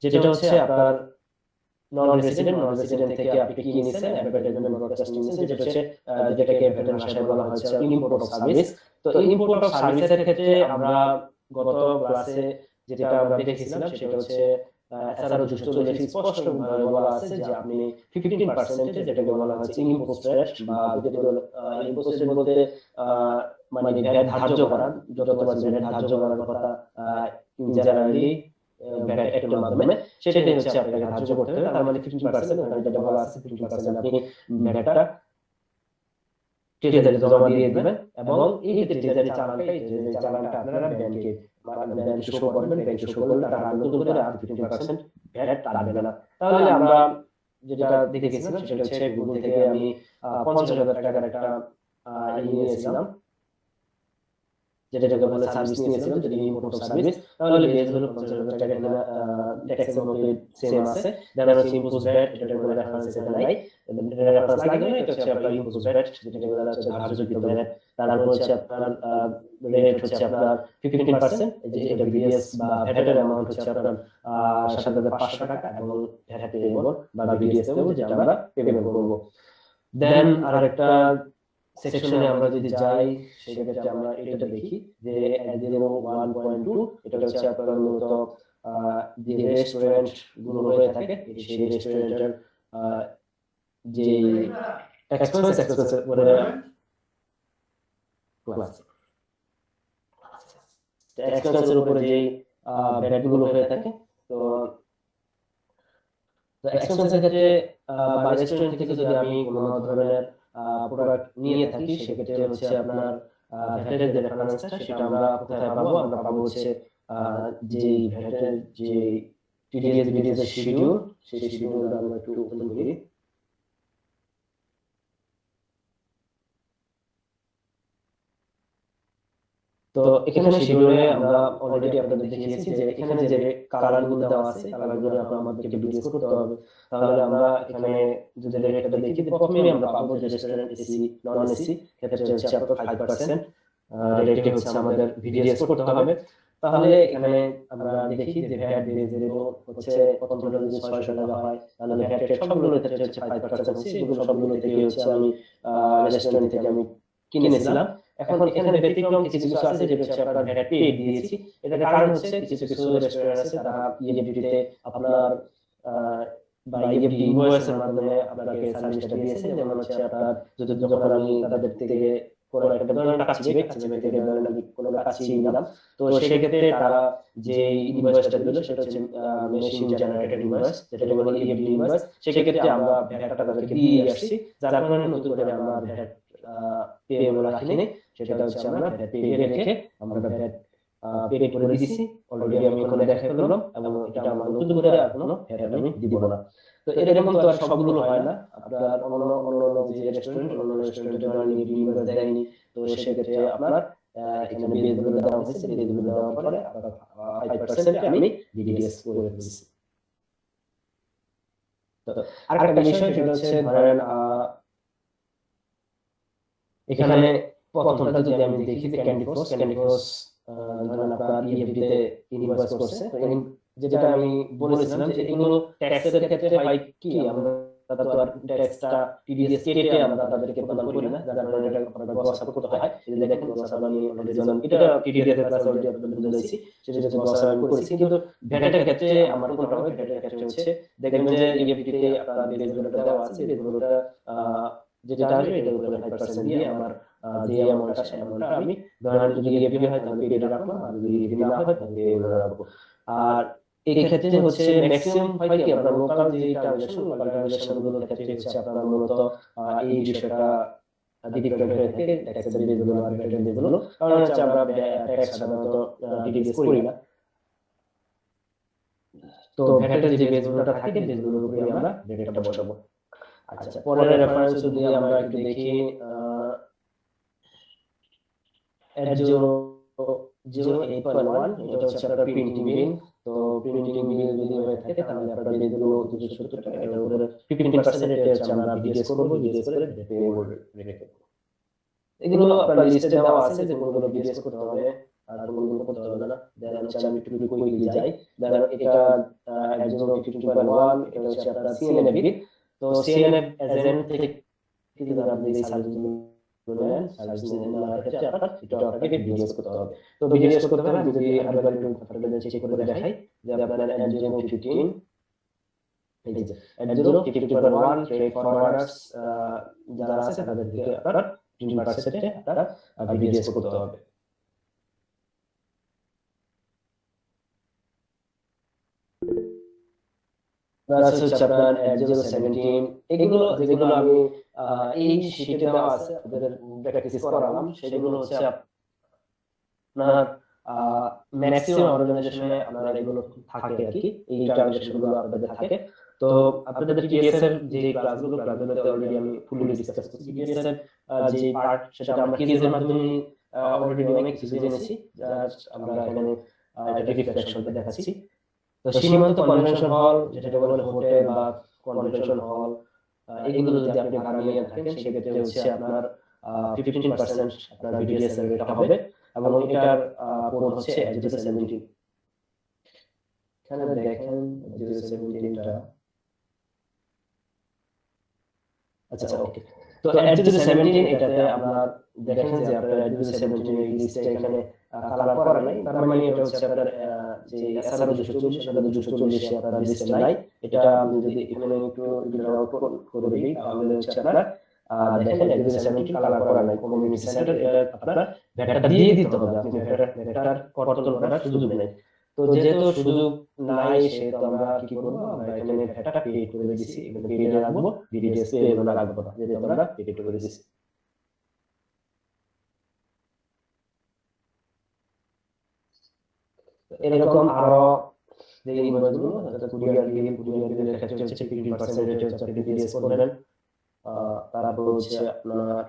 যেটা হচ্ছে আপনার নন রেসিডেন্ট থেকে আপনি কি নিছেন, অ্যাডভার্টাইজমেন্ট ব্রডকাস্টিং নিছেন, যেটা হচ্ছে যেটাকে ভ্যাটের ভাষায় বলা হচ্ছে ইম্পোর্ট অফ সার্ভিস। তো ইম্পোর্ট অফ সার্ভিসের ক্ষেত্রে আমরা গত ক্লাসে যেটা আমরা দেখেছিলাম সেটা হচ্ছে এসআরও 240 স্পষ্ট ভাবে বলা আছে যে আপনি 15% যেটাকে বলা হচ্ছে ইম্পোস্ট রেট, বা যেটা ইম্পোস্ট রেট বলতে মানে ভ্যাট ধার্য করা, যতবার ভ্যাট ধার্য করার কথা জেনারেলি ভ্যাট অ্যাক্টের মাধ্যমে, সেটাই হচ্ছে আপনাকে ধার্য করতে হবে। তার মানে 15% ওখানে যেটা বলা আছে 15% আপনি ভ্যাটটা ট্রেজারি জমা দিয়ে দিবেন, এবং এই ট্রেজারি চালানটা আপনারা ব্যাংকে শো করবেন। ব্যাংকে শো করলে তারা নতুন করে আর 15% ভ্যাট কাটবে না। তাহলে আমরা যেটা দেখেছিলাম সেটা হচ্ছে গুগল থেকে আমি 50,000 টাকার একটা নিয়েছিলাম, যেটাকে বলে সার্ভিস নিয়েছিলাম, যেটা ইম্পোর্ট অফ সার্ভিস। তাহলে বেজ হলো 50,000 টাকা, এখানে ট্যাক্সের মধ্যে সেম আছে। দেন হচ্ছে ইম্পোজ ভ্যাট, এটা করে রেফারেন্স এখানে নাই, রেফারেন্স লাগবে না। এটা হচ্ছে আপনার ইম্পোজ ভ্যাট, যেটাকে বলা হচ্ছে ধার্যকৃত ভ্যাট। তারপর হচ্ছে আপনার রেট হচ্ছে আপনার 15%, যে এটা বিএস বা ভ্যাটের অ্যামাউন্ট হচ্ছে আপনার 7,500 টাকা, এবং ভ্যাট পেয়েবল বা বিডিএস পেয়েবল যেটা আমরা পেমেন্ট করব। দেন আরেকটা সেকশনে আমরা যদি যাই, সেক্ষেত্রে আমরা এটা দেখি যে 1.2, এটা হচ্ছে আপনার মূলত যে রেস্টুরেন্ট গুলো হয়ে থাকে, সেই রেস্টুরেন্টের যে এক্সপেন্স বলে ক্লাস এক্সপেন্সের উপরে যে ভ্যাট গুলো হয়ে থাকে। তো এক্সপেন্সের ক্ষেত্রে বা রেস্টুরেন্ট থেকে যদি আমি কোনো ধরনের প্রোডাক্ট নিয়ে থাকি, সেক্ষেত্রে হচ্ছে আপনার ভ্যাটের যে রেফারেন্সটা সেটা আমরা কোথায় পাবো? আমরা পাবো হচ্ছে যে ভ্যাটের যে টিডিএস এর শিডিউল, সেই শিডিউলটা আমরা একটু ওপেন করি। তো এখানে শিডিউলে আমরা অলরেডি আপনাদের দেখিয়েছি যে এখানে যে কালারগুলো দেওয়া আছে, কালারগুলো আমাদেরকে ডিসপ্লে করতে হবে। তাহলে আমরা এখানে যদি রেটটা দেখি, প্রথমে আমরা পাবো যে রেস্টুরেন্ট এসি নন এসি ক্ষেত্রে হচ্ছে আপনার 5% রেটে হচ্ছে আমাদের ভিডিএস করতে হবে। তাহলে এখানে আমরা দেখি যে ভ্যাট বেজের হচ্ছে প্রথম যদি 600 টাকা হয়, তাহলে ভ্যাট সবগুলোর ক্ষেত্রে হচ্ছে 5% হচ্ছে। এগুলো সবগুলো থেকে হচ্ছে আমি রেস্টুরেন্ট থেকে আমি কিনেছিলাম। এখন এখানে ব্যতিক্রম কিছু কিছু আছে যেটা হচ্ছে আপনার ভ্যাট পে দিয়েছি। এটার কারণ হচ্ছে কিছু কিছু রেস্টুরেন্ট আছে তারা ইএফডিতে আপনার বা ইএফডি ইনভয়েসের মাধ্যমে আপনাকে সার্ভিসটা দিয়েছে। যেমন হচ্ছে আপনার যখন আমি তাদের থেকে কোনো একটা ধরনের কাছে থেকে ধরেন আমি কোনো কাছে নিলাম, তো সেক্ষেত্রে তারা যে ইনভয়েসটা দিল সেটা হচ্ছে মেশিন জেনারেটেড ইনভয়েস, যেটাকে বলে ইএফডি ইনভয়েস। সেক্ষেত্রে আমরা ভ্যাটটা তাদেরকে দিয়ে আসছি, যার কারণে নতুন করে আমরা ভ্যাট পেয়েবল রাখিনি, সেটা হচ্ছে আমরা ভ্যাট পেয়ে রেখে আমরা ভ্যাট পে করে দিয়েছি। অলরেডি আমি এখানে দেখা করলাম, এবং এটা আমরা নতুন করে আর কোনো ভ্যাট আমি দিব না। তো এরকম তো আর সবগুলো হয় না। আপনার অন্য যে রেস্টুরেন্টে ধরেন ইনভয়েস দেয়নি, তো সেক্ষেত্রে আপনার এখানে বেজগুলো দেওয়া হয়েছে। বেজগুলো দেওয়ার পরে আপনার 5% আমি ডিডিএস করে দিয়েছি। তো আরেকটা বিষয় সেটা হচ্ছে ধরেন এখানে প্রথমটা যদি আমি দেখি যে ক্যান্ডি ক্রস ধরেন আপনার ইএফডিতে ইনভয়েস করছে। যেটা আমি বলেছিলাম যে এগুলো ট্যাক্সের ক্ষেত্রে হয় কি, আমরা তো আর ট্যাক্সটা টিডিএস কেটে আমরা তাদেরকে প্রদান করি না, যার কারণে এটা আপনাদের গসাপ করতে হয়। এই যে দেখেন গসাপ আমি অলরেডি জানেন, এটা টিডিএস এর ক্লাস অলরেডি আপনাদের বুঝাইছি, সেটা হচ্ছে গসাপ আমি করেছি। কিন্তু ভ্যাটের ক্ষেত্রে আমার কোনটা হবে? ভ্যাটের ক্ষেত্রে হচ্ছে দেখবেন যে ইএফডিতে আপনার বেজগুলোটা দেওয়া আছে, বেজগুলোটা যেটা আসবে এটার উপরে 5% দিয়ে আমার যে অ্যামাউন্টটা সেই অ্যামাউন্টটা আমি ধরেন যদি ইএফডি হয় তাহলে পেডে রাখলাম, আর যদি ইএফডি না হয় তাহলে রাখবো। আর এই ক্ষেত্রে হচ্ছে ম্যাক্সিমাম হয় কি আপনার লোকাল যে ট্রানজাকশন গুলোর ক্ষেত্রে হচ্ছে আপনার মূলত এই বিষয়টা ডিফারেন্ট হয়ে থাকে ট্যাক্সের বেসগুলো আর ভ্যাটের বেসগুলো, কারণ হচ্ছে আমরা ট্যাক্স সাধারণত ডিডিএস করি না, তো ভ্যাটের যে বেসগুলো থাকে বেসগুলোর উপরে আমরা ভ্যাটটা বসাবো। আচ্ছা, পরের রেফারেন্স যদি আমরা একটু দেখি 808.1 এটা হচ্ছে আপনার প্রিন্টিং বিল। তো প্রিন্টিং বিল যদি হয়ে থাকে তাহলে আপনার বেসগুলো 270 টাকা, এর উপরে 15% রেটে হচ্ছে আমরা বিডিএস করব, বিডিএস করে পে রেখে দেব। এগুলো আপনার লিস্টে দেওয়া আছে যে কোনগুলো বিডিএস করতে হবে আর কোনগুলো করতে হবে না। দেন হচ্ছে আমি একটু কুইকলি যাই। দেন এটা 808.1 এটা হচ্ছে আপনার সিএনএফ বিল। তো সিএনএফ এজেন্ট থেকে যদি আপনি এই সার্ভিসগুলো নেন, সার্ভিস নেওয়ার ক্ষেত্রে আপনার আপনাকে বিডিএস করতে হবে। তো বিডিএস করতে হবে, আমি যদি আরেকবার একটু আপনাদের চেক করে দেখাই যে আপনার 808.15 এই যে 808.1 ট্রেড ফরওয়ার্ডার্স যারা আছে তাদেরকে আপনার 15% আপনার বিডিএস করতে হবে। প্লাস হচ্ছে আপনার 817 এগুলো যেগুলো আমি এই শীটে দেওয়া আছে আপনাদের প্র্যাকটিস করালাম, সেগুলো হচ্ছে আপনার ম্যাক্সিমাম অর্গানাইজেশনে আপনার এগুলো থাকে আর কি, এই ট্রানজাকশনগুলো আপনাদের থাকে। তো আপনাদের টিডিএস এর যে ক্লাসগুলোতে অলরেডি আমি ফুলি ডিসকাস করছি। টিডিএস এর যে পার্ট সেটা আমরা কেসের মাধ্যমে অলরেডি অনেক কিছু জেনেছি, আমরা এখানে এটা রিফ্লেকশনটা দেখাচ্ছি। তো সীমান্ত কনভেনশন হল, যেটা বলে হোটেল বা কনভেনশন হল, এগুলো যদি আপনি ভাড়া নিয়ে থাকেন সেক্ষেত্রে হচ্ছে আপনার 15% আপনার বিডিএস এর রেট হবে, এবং এটার কোড হচ্ছে 817। এখানে দেখেন 817টা, আচ্ছা ওকে। তো 817 এটাতে আপনার দেখেন যে আপনার 817 এর লিস্টে এখানে কালার করা নাই, তার মানে এটা হচ্ছে আপনার যে এসআরও 240 সেটা 240 এ আপনার লিস্টে নাই। এটা আমি যদি এখানে একটু আউট করে দিই তাহলে হচ্ছে আপনার দেখেন 817 কালার করা নাই, কমিউনিটি সেন্টার এটা আপনার ভ্যাটটা দিয়ে দিতে হবে, আপনি ভ্যাটার কর্তন করার সুযোগ নেই। তো যেহেতু সুযোগ নাই সেহেতু আমরা কি করব, আমরা এখানে ভ্যাটটা পে করে দিছি, এখানে পে রাখবো, বিডিএস পে এগুলো রাখবো না, যেহেতু আমরা পে করে দিছি। এরকম আরো যে ইনভয়েসগুলো কুরিয়ার বিলের ক্ষেত্রে হচ্ছে 15% রেটে হচ্ছে আপনি বিডিএস করবেন। তারপর হচ্ছে আপনার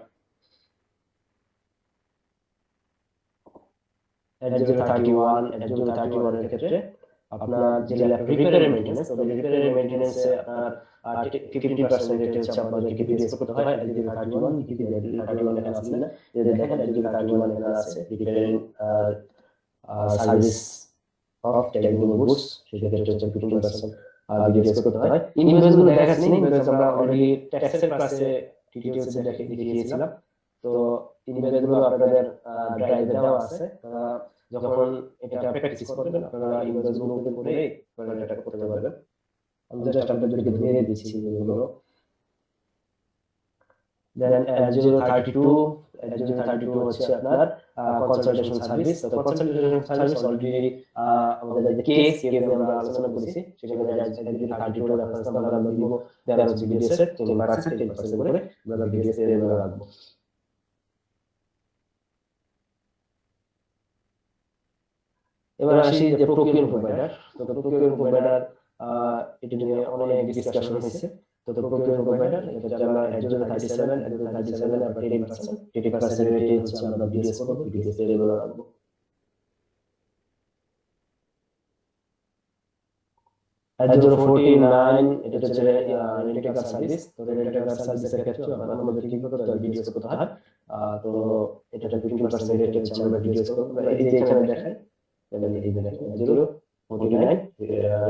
831 এর ক্ষেত্রে আপনার যে রিপেয়ার এন্ড মেইনটেনেন্স, তো রিপেয়ার এন্ড মেইনটেনেন্সে আপনার 15% রেটে হচ্ছে আপনাদেরকে বিডিএস করতে হয়। 831 কি 831 এখানে আছে না, এই যে দেখেন 831 এখানে আছে repair and service of technical goods, সেক্ষেত্রে হচ্ছে 15% বিডিএস করতে হয়। ইনভয়েসগুলো দেখাচ্ছি না, ইনভয়েস আমরা অলরেডি ট্যাক্সের ক্লাসে ডিটেইলসে দেখিয়েছিলাম। তো ইনভয়েসগুলো আপনাদের ড্রাইভে দেওয়া আছে, যখন এটা প্র্যাকটিস করবেন আপনারা ইনভয়েসগুলো ওপেন করে আপনারা এটা করতে পারবেন। আমি জাস্ট আপনাদেরকে ধরে দিচ্ছি এগুলো। দেন 832 হচ্ছে আপনার কনসালটেশন সার্ভিস। তো কনসালটেশন সার্ভিস অলরেডি আমাদের যে কেস আমরা আলোচনা করেছি, সেখানে 832 রেফারেন্স নাম্বার আমরা দিব, দেন হচ্ছে বিডিএস এর 10% করে আমরা বিডিএস এর রাখবো। এবার আসি যে প্রকিউরিং প্রোভাইডার। তো প্রকিউরিং প্রোভাইডার এটা নিয়ে অনেক ডিসকাশন হয়েছে। তো প্রকিউরিং প্রোভাইডার এটা আমরা 837 আর 10% রেটে হচ্ছে আমরা বিডিএস করব, বিডিএস এর রেগুলার রাখবো। 849 এটা হচ্ছে রেন্টাল সার্ভিস। তো রেন্টাল সার্ভিসের ক্ষেত্রে আমাদের কি করতে হয়, বিডিএস করতে হয়। তো এটা 15% রেটে হচ্ছে আমরা বিডিএস করব। এই যে এখানে দেখায় এবং এই যে দেখেন 849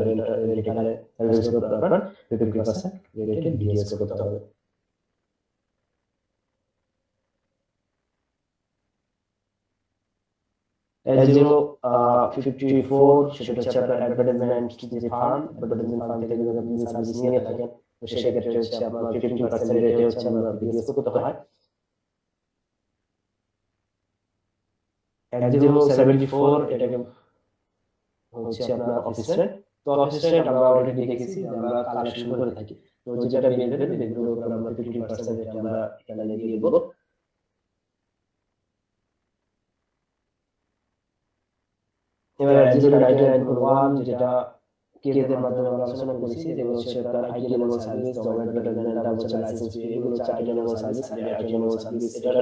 রেন্টাল সার্ভিস করতে আপনার 15% রেটে বিডিএস করতে হবে। 854 সেটা হচ্ছে আপনার অ্যাডভার্টাইজমেন্ট যে ফার্ম, অ্যাডভার্টাইজমেন্ট ফার্ম থেকে যদি আপনি সার্ভিস নিয়ে থাকেন তো সেক্ষেত্রে হচ্ছে আপনার 15% রেটে হচ্ছে আমরা বিডিএস করতে হয়। 874 এটাকে হচ্ছে আপনার অফিস রেন্ট, তো অফিস রেট আমরা অলরেডি দেখেছি যে আমরা কালেকশন করে থাকি। তো যেটা বের হবে যেগুলো আমরা 15% রেট আমরা এখানে দিয়ে দেব। এবার 0.99.1 যেটা কেসের মাধ্যমে আমরা আলোচনা করেছি, যেগুলো হচ্ছে তার IT level service, job advertisement, হচ্ছে লাইসেন্স ফি, এগুলো হচ্ছে IT level service. IT level service এটার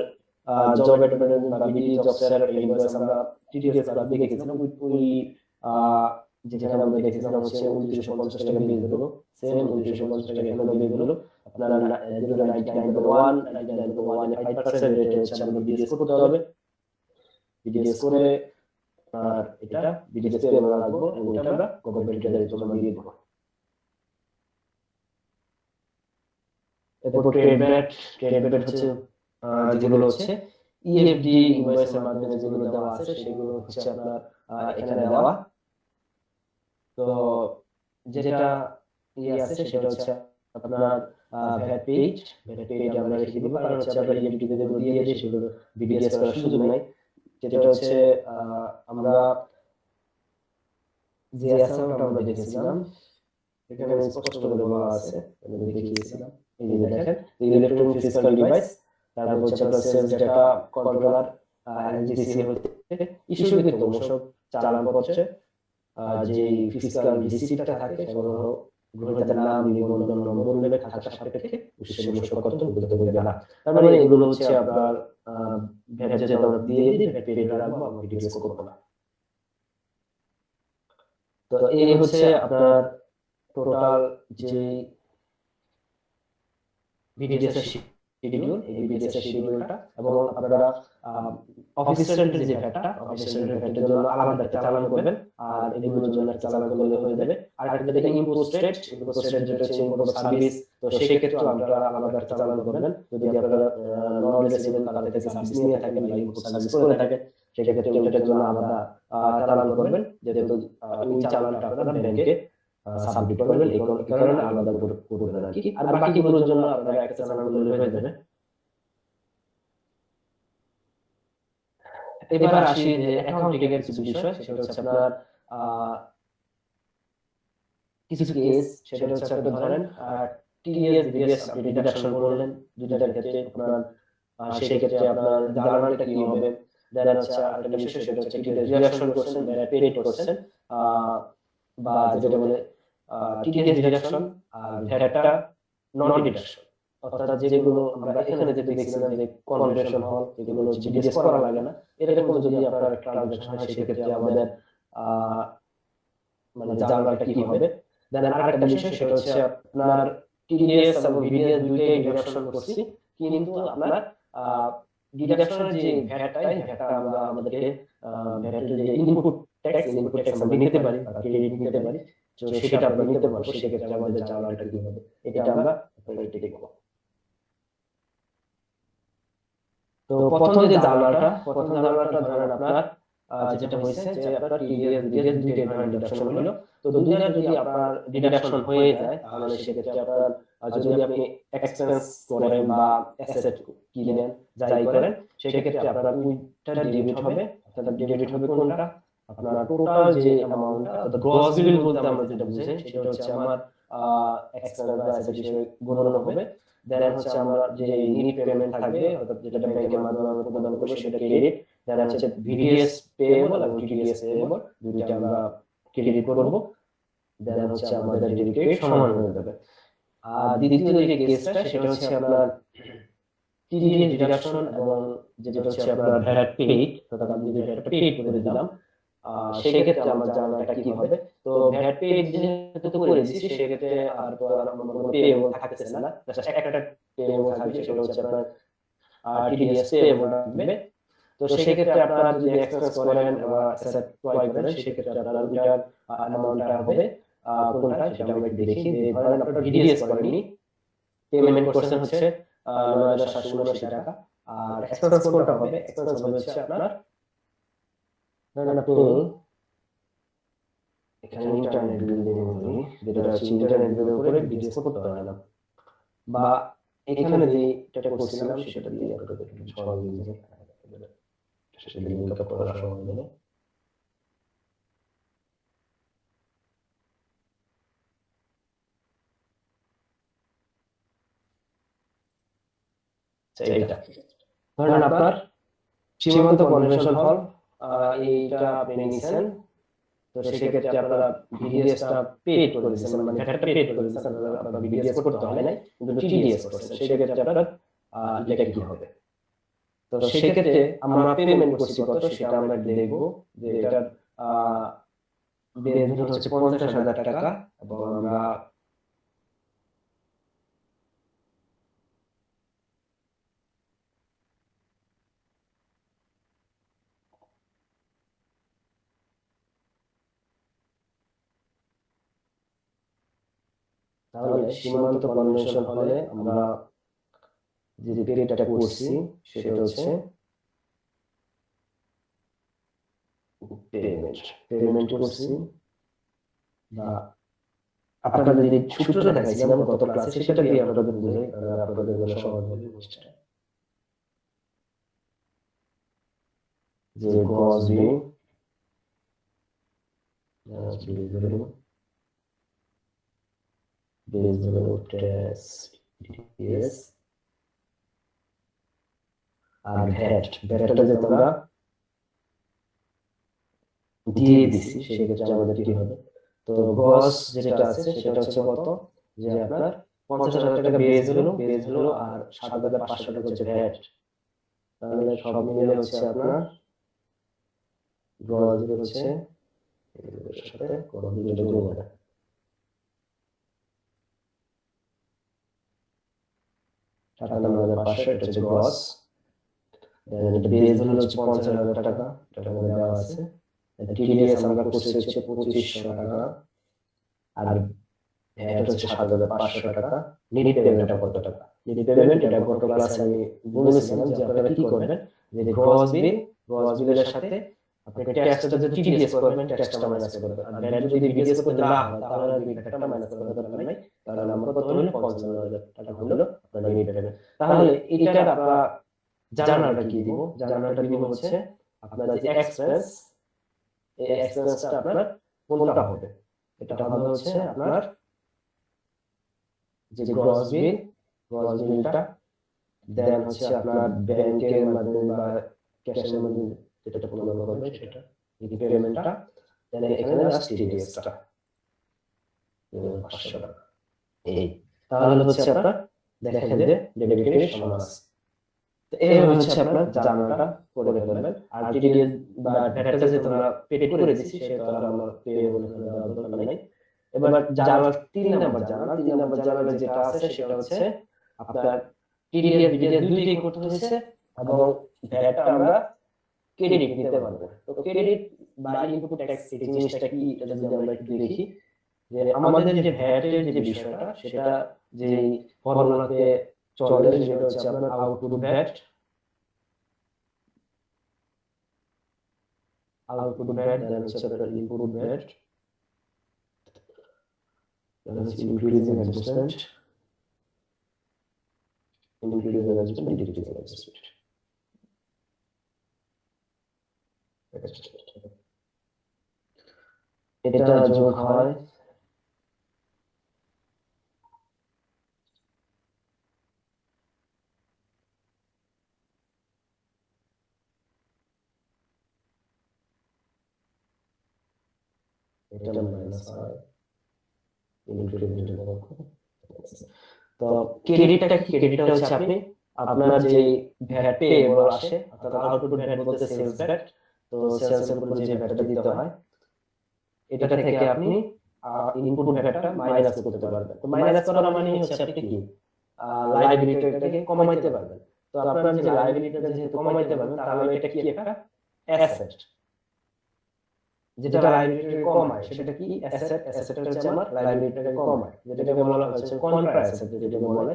জব অ্যাডভার্টাইজমেন্ট বা বিডি জবসের ইনভয়েস আমরা টিডিএস ক্লাব দেখেছিলাম। ওই যেখানে আমরা দেখেছিলাম হচ্ছে 2950 টাকা বিল হলো, সেম 2950 টাকা এখানে বিল হলো। আপনারা 0.99.1 5% রেটে হচ্ছে আমাদের বিডিএস করতে হবে। বিডিএস করে আর এটা বিডিএস এ আমরা রাখবো এবং এটা আমরা গভর্নমেন্টের জন্য দিয়ে দেবো। এরপর ট্রেড ব্যাট হচ্ছে যেগুলো হচ্ছে ইএফডি ইনভয়েসের মাধ্যমে যেগুলো দেওয়া আছে সেগুলো হচ্ছে আপনার এখানে দেওয়া। তো যেটা আছে সেটা হচ্ছে আপনার ভ্যাট পেজ আমরা রেখে দিব, কারণ হচ্ছে আমরা ইএফডি যেগুলো দিয়ে দিই সেগুলো বিডিএস করার সুযোগ নাই। যেটা হচ্ছে আমরা যে অ্যাসাইনমেন্ট আমরা দেখেছিলাম এখানে স্পষ্ট করে বলা আছে, আমি দেখিয়েছিলাম। এই যে দেখেন ইলেকট্রনিক ফিজিক্যাল ডিভাইস, তারপর হচ্ছে আপনার সেলস ডাটা কন্ট্রোলার এলজিসি হতে ইস্যুকৃত মোশক চালান করছে যে ফিজিক্যাল রিসিপ্টটা থাকে সেগুলো গ্রহীতার নাম, নিবন্ধন নম্বর উল্লেখ থাকার সাপেক্ষে মোশক কত উদ্বুদ্ধ করে দেওয়া। তার মানে এগুলো হচ্ছে আপনার ভ্যাট যেটা আমরা দিয়ে দিই ভ্যাট পেড রাখবো, আমরা ডিটেইলস করব না। তো এই হচ্ছে আপনার টোটাল যে বিডিএস এর শিডিউল, এই বিডিএস এর শিডিউলটা, এবং আপনারা অফিস রেন্টের যে ভ্যাটটা, অফিস রেন্টের জন্য আলাদা একটা চালান করবেন, আর এগুলোর জন্য একটা চালান করলে হয়ে যাবে। আর একটা দেখেন ইম্পোস্ট রেট যেটা হচ্ছে ইম্পোর্ট সার্ভিস, তো সেই ক্ষেত্রে আপনারা আলাদা একটা চালান করবেন। যদি আপনারা নন রেসিডেন্ট কান্ট্রি থেকে সার্ভিস নিয়ে থাকেন বা ইম্পোর্ট সার্ভিস করে থাকেন, সেই ক্ষেত্রে ওটার জন্য আলাদা চালান করবেন, যেহেতু ওই চালানটা আপনারা ব্যাংকে সাবমিট করবেন, এই কারণে আলাদা করবেন আর কি। আর বাকিগুলোর জন্য আপনারা একটা চালান করলে হয়ে যাবে। এবার আসি যে অ্যাকাউন্টিং এর কিছু বিষয়, সেটা হচ্ছে আপনার কিছু কেস, সেটা হচ্ছে আপনি ধরেন টিডিএস বিডিএস আপনি ডিডাকশন করলেন দুইটার ক্ষেত্রে আপনার, সেই ক্ষেত্রে আপনার জার্নালটা কি হবে, দেন হচ্ছে আরেকটা বিষয় সেটা হচ্ছে টিডিএস ডিডাকশন করছেন, পেড করছেন, বা যেটা বলে টিডিএস ডিডাকশন আর ভ্যাটটা নন ডিডাকশন, অর্থাৎ যেগুলো আমরা এখানে যে দেখছিলাম যে কনভার্সন হল, এগুলো হচ্ছে ডিডিএস করা লাগে না। এরকম যদি আপনার ট্রানজাকশন হয় সেই ক্ষেত্রে আমাদের মানে জার্নালটা কি হবে। দেন আরেকটা বিষয় সেটা হচ্ছে আপনার টিডিএস এবং বিডিএস দুইটাই ডিডাকশন করছি, কিন্তু আপনার ডিডাকশনের যে ভ্যাটটা আমরা আমাদেরকে ভ্যাটের যে ইনপুট ট্যাক্স আমরা নিতে পারি বা ক্রেডিট নিতে পারি, তো সেটা আমরা নিতে পারবো। সেক্ষেত্রে আমাদের জার্নালটা কি হবে এটা আমরা আপনাদেরকে দেখবো। তো প্রথম জার্নালটা ধরেন আপনার যেটা হয়েছে যে আপনার টিডিএস বিডিএস দুইটাই ধরেন ডিডাকশন হলো। তো দুইটা যদি আপনার ডিডাকশন হয়ে যায় তাহলে সেক্ষেত্রে আপনার যদি আপনি এক্সপেন্স করেন বা অ্যাসেট কিনেন যাই করেন, সেক্ষেত্রে আপনার দুইটা ডেবিট হবে। অর্থাৎ ডেবিট হবে কোনটা, আপনার টোটাল যে অ্যামাউন্টটা, অর্থাৎ গ্রস বিল বলতে আমরা যেটা বুঝি সেটা হচ্ছে আমার এক্সপেন্স বা অ্যাসেট হিসেবে গণনা হবে। দেন হচ্ছে আমরা যে নিট পেমেন্ট থাকবে, অর্থাৎ যেটা ব্যাংকের মাধ্যমে আমরা প্রদান করব সেটা ক্রেডিট। দেন হচ্ছে ভিডিএস পেয়েবল এবং টিডিএস পেয়েবল দুইটা আমরা ক্রেডিট করব। দেন হচ্ছে আমাদের ডেবিট ক্রেডিট সমান হয়ে যাবে। আর দ্বিতীয় যে কেসটা সেটা হচ্ছে আপনার টিডিএস ডিডাকশন এবং যেটা হচ্ছে আপনার ভ্যাট পেইড, অর্থাৎ আমি যদি ভ্যাট পেইড করে দিলাম, সেই ক্ষেত্রে আমার জার্নালটা কি হবে। তো ভ্যাট পেইড যেহেতু করে দিচ্ছি সেক্ষেত্রে আর তো কোনো পেয়েবল থাকতেছে না, জাস্ট একটা পেয়েবল থাকবে, সেটা হচ্ছে আপনার টিডিএস পেয়েবল থাকবে। তো সেই ক্ষেত্রে আপনারা যদি এক্সপেন্স করেন বা অ্যাসেট ক্রয় করেন সেই ক্ষেত্রে আপনার দুইটার অ্যামাউন্টটা হবে কোনটা সেটা আমরা একটু দেখি। ধরেন আপনারা ভিডিএস করেননি, পেমেন্ট করছেন হচ্ছে ৯,৭৭৯ টাকা, আর এক্সপেন্স কোনটা হবে, এক্সপেন্স হবে হচ্ছে আপনার ধরেন আপনি এখানে ইন্টারনেট বিল দিয়ে যেটা হচ্ছে ইন্টারনেট বিলের উপরে ভিডিওস করতে হয় না, বা এখানে যে এটা করছিলাম সেটা দিয়ে আপনাদের একটু সহজ হয়ে যাবে, সেটা লিংকটা করা সহজ হবে। এইটা ধরেন আপনার সীমান্ত কনভেনশন হল, এইটা আপনি নিছেন, তো সেক্ষেত্রে আপনারা ভিডিএসটা পেড করে দিচ্ছেন, মানে ভ্যাটটা পেড করে দিচ্ছেন, আপনারা ভিডিএস করতে হয় নাই, কিন্তু টিডিএস করছেন, সেক্ষেত্রে আপনার এটা কি হবে। তো সেক্ষেত্রে আমরা পেমেন্ট করছি কত সেটা আমরা দেখবো, যে এটার বেতন হচ্ছে 50,000 টাকা, এবং আমরা তাহলে সীমান্ত কনভেনশন হলে আমরা যে পেটা করছি সেটা হচ্ছে পেমেন্ট করছি, বা আপনাদের যে সূত্রটা দেখাইছিলাম গত ক্লাসে সেটা দিয়ে আপনাদের বুঝাই, আপনাদের জন্য সহজ হবে জিনিসটা। যে গ্রস বিল আর ভ্যাটটা যে তোমরা দিয়ে দিছি, সেক্ষেত্রে আমাদের কি হবে, তো গ্রস যেটা আছে সেটা হচ্ছে কত, যে আপনার 50,000 টাকা বেজ হলো আর 7,500 টাকা হচ্ছে ভ্যাট, তাহলে সব মিলে হচ্ছে আপনার গ্রস হচ্ছে এর সাথে গ্রস দুটো যোগ হবে, টাকা 9,500, এটা হচ্ছে গ্রস, এটা বেজ হলো হচ্ছে 50,000 টাকা, এটা মধ্যে দেওয়া আছে, টিডিএস আমরা করছি হচ্ছে 2500 টাকা, আর ভ্যাট হচ্ছে 7,500 টাকা। নিট পেমেন্টটা কত টাকা? নিট পেমেন্ট এটা গত ক্লাসে আমি বলেছিলাম যে আপনারা কি করবেন, যে গ্রস বিলের সাথে আপনি ট্যাক্সটা যে টিডিএস করবেন ট্যাক্সটা মাইনাস করবেন, আর ভ্যাট যদি বিডিএস করতে না হয় তাহলে ভ্যাটটা মাইনাস করার দরকার নাই, তাহলে আমরা কত হলো 55,000 টাকা হলো আপনার নিট পেমেন্ট। তাহলে এইটা আপনারা জার্নালটা কি দিব, জার্নালটা দিব হচ্ছে আপনার যে এক্সপেন্স, এই এক্সপেন্সটা আপনার কোনটা হবে, এটা হবে হচ্ছে আপনার যে গ্রস বিলটা, দেন হচ্ছে আপনার ব্যাংকের মাধ্যমে বা ক্যাশের মাধ্যমে যেটা প্রদান করবে সেটা এই পেমেন্টটা, দেন এখানে লাস্ট টিডিএসটা 500 টাকা। এই তাহলে হচ্ছে আপনার দেখেন যে ডেবিট ক্রেডিট সমান আছে। তো এই হচ্ছে আপনার জার্নালটা করে ফেলবেন, আর টিডিএস বা ভ্যাটটা যে তোমরা পেড করে দিছি সেটা আর আমরা পে বলে দেওয়ার দরকার নাই। এবার জার্নাল 3 নাম্বার জার্নালে যেটা আছে সেটা হচ্ছে আপনার টিডিএস বিডিএস দুইটাই করতে হয়েছে, এবং ভ্যাটটা আমরা ক্রেডিট নিতে পারবো। তো ক্রেডিট বা ইনপুট ট্যাক্স এই জিনিসটা কি, এটা যদি আমরা একটু দেখি, যে আমাদের যে ভ্যাটের যে বিষয়টা সেটা যে ফর্মুলাতে চলে, সেটা হচ্ছে আপনার আউটপুট ভ্যাট দেন হচ্ছে আপনার ইনপুট ভ্যাট, দেন হচ্ছে ইনক্রিজিং অ্যাডজাস্টমেন্ট, এটা যোগ হয় এটা মাইনাস হয় তো ক্রেডিটটা হচ্ছে আপনি আপনার যে ভ্যাট পেয়েবল আসে, অর্থাৎ আউটপুট ভ্যাট বলতে সেলস ভ্যাট, তো সেলস এর উপর যে ভ্যাটটা দিতে হয় এটা থেকে আপনি ইনপুট ভ্যাটটা মাইনাস করতে পারবেন। তো মাইনাস করা মানে হচ্ছে আপনি কি লায়াবিলিটিটাকে কমাইতে পারবেন। তো আপনার যে লায়াবিলিটিটা যেহেতু কমাইতে পারবেন, তাহলে এটা কি একটা অ্যাসেট, যেটা লায়াবিলিটি কমায় সেটা কি অ্যাসেট, অ্যাসেটটা হচ্ছে আমার লায়াবিলিটিটাকে কমায়, যেটাকে বলা হচ্ছে কন্ট্রা অ্যাসেট যেটা বলে।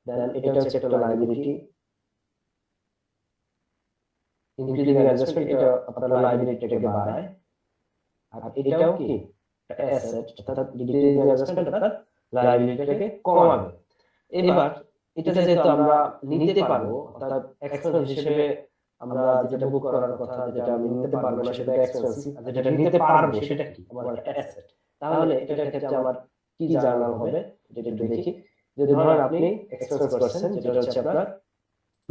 দেন এটা হচ্ছে একটা লায়াবিলিটি, ইনক্রিজিং অ্যাডজাস্টমেন্ট এটা আপনার লায়াবিলিটিটাকে বাড়ায়, আর এটাও কি অ্যাসেট, অর্থাৎ ডিক্রিজিং অ্যাডজাস্টমেন্ট অর্থাৎ লায়াবিলিটিটাকে কমাবে। এবার এটা যেহেতু আমরা নিতে পারবো, অর্থাৎ এক্সপেন্স হিসেবে আমরা যেটা বুক করার কথা, যেটা আমি নিতে পারবো না সেটা এক্সপেন্সিভ, আর যেটা নিতে পারবো সেটা কি আমার অ্যাসেট। তাহলে এটার ক্ষেত্রে আমার কি জার্নাল হবে যেটা একটু দেখি। যদি ধরেন আপনি এক্সপেন্স করছেন যেটা হচ্ছে আপনার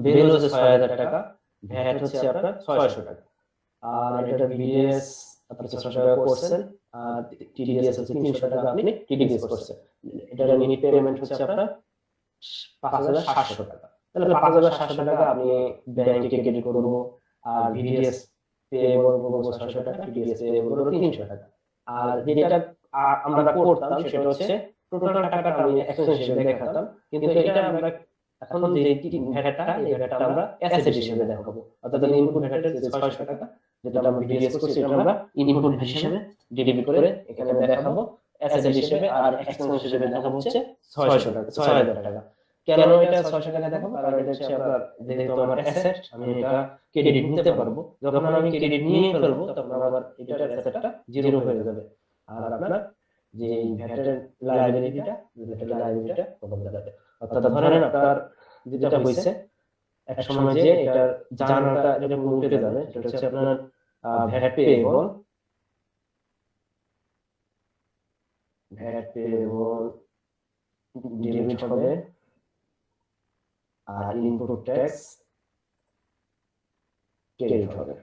বেল হচ্ছে ৬০০০ টাকা, ভ্যাট হচ্ছে আপনার ৬০০ টাকা, আর এটা বিডিএস আপনি ৬০০ টাকা করছেন, আর টিডিএস হচ্ছে ৩০০ টাকা আপনি টিডিএস করছেন। এটার মিনিট পেমেন্ট হচ্ছে আপনার ৫৭০০ টাকা। তাহলে ৫৭০০ টাকা আপনি ব্যাংকে ক্রেডিট করবো, আর ভিডিএস পেয়েবল করবো ৬০০ টাকা, টিডিএস পেয়েবল করবো ৩০০ টাকা। আর যেটা আমরা করতাম সেটা হচ্ছে টোটাল টাকাটা আমি এক্সপেন্স হিসেবে দেখাতাম, কিন্তু এটা আমরা এখন যে ভ্যাটটা এই ভ্যাটটা আমরা অ্যাসেট হিসেবে দেখাবো, অর্থাৎ ইনপুট ভ্যাটের যে ৬০০ টাকা যেটা আমরা ডিডিএস করছি এটা আমরা ইনপুট ভ্যাট হিসেবে ডিডি করে এখানে দেখাবো অ্যাসেট হিসেবে, আর এক্সপেন্স হিসেবে দেখাবো হচ্ছে ৬০০ টাকা ৬০০০ টাকা। কেন এটা ৬০০ টাকা দেখাবো? কারণ এটা হচ্ছে আপনার যেহেতু আমার অ্যাসেট, আমি এটা ক্রেডিট নিতে পারবো। যখন আমি ক্রেডিট নিয়ে ফেলবো তখন আমার এটার অ্যাসেটটা জিরো হয়ে যাবে, আর আপনার যে ভ্যাটের লায়াবিলিটিটা কমে যাবে। অর্থাৎ ধরেন আপনার যেটা হয়েছে এক সময় যে এটার জানাটা যখন উঠে যাবে সেটা হচ্ছে আপনার ভ্যাট পেয়েবল ডেবিট হবে, আর ইনপুট ট্যাক্স ক্রেডিট হবে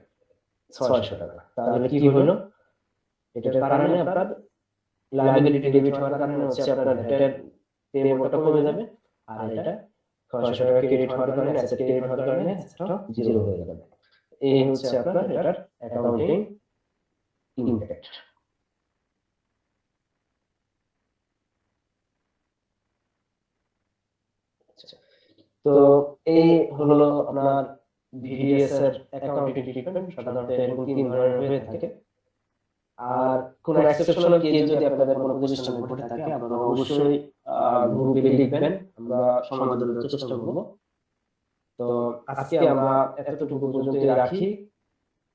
৬০০ টাকা। তাহলে কি হলো? এটার কারণে আপনার লায়াবিলিটি ডেবিট হওয়ার কারণে হচ্ছে আপনার ভ্যাটের পেয়েবলটা কমে যাবে, আর এটা ৬০০ টাকা ক্রেডিট হওয়ার কারণে অ্যাসেট ক্রেডিট হওয়ার কারণে অ্যাসেটটা জিরো হয়ে যাবে। এই হচ্ছে আপনার এটার অ্যাকাউন্টিং ইমপ্যাক্ট। তো এই হলো আপনার ভিডিএস এর অ্যাকাউন্টিং ট্রিটমেন্ট। সাধারণত এরকম ৩ ধরনের হয়ে থাকে, আর কোন এক্সেপশনাল কেস যদি আপনাদের কোনো প্রতিষ্ঠানে ঘটে থাকে আপনারা অবশ্যই গ্রুপে লিখবেন, আমরা সমাধান করার চেষ্টা করব। তো আজকে আমরা এতটুকু পর্যন্ত রাখি,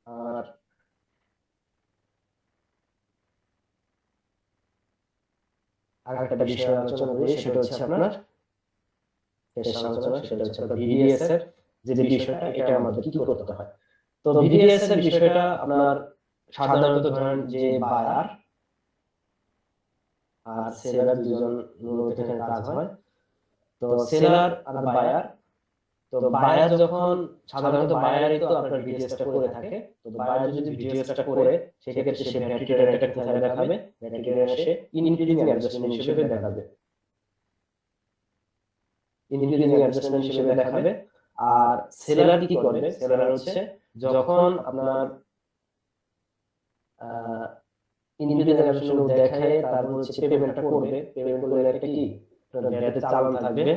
আর আরেকটা বিষয় আলোচনা করি, সেটা হচ্ছে আপনার ভিডিএস এর যে বিষয়টা, এটা আমাদের কি করতে হয়। তো ভিডিএস এর বিষয়টা আপনার সাধারণত ধরেন যে বায়ার আর সেলার দুজন মূলত এখানে কাজ হয়। তো সেলার আর বায়ার, তো বায়ার যখন সাধারণত বায়ারই তো আপনার ভিডিওসটা করে থাকে, তো বায়ার যদি ভিডিওসটা করে সেক্ষেত্রে সে ভ্যাট রিটার্নটা কোথায় দেখাবে? ভ্যাট রিটার্নে সে ইনক্লুডিং অ্যাডজাস্টমেন্ট হিসেবে দেখাবে, দেখাবে। আর সেলার কি করবে? সেলার হচ্ছে যখন আপনার ইনক্লুডিং অ্যাডজাস্টমেন্ট দেখায় তারপর হচ্ছে পেমেন্টটা করবে, পেমেন্ট করলে একটা কি ভ্যাটের চালান থাকবে,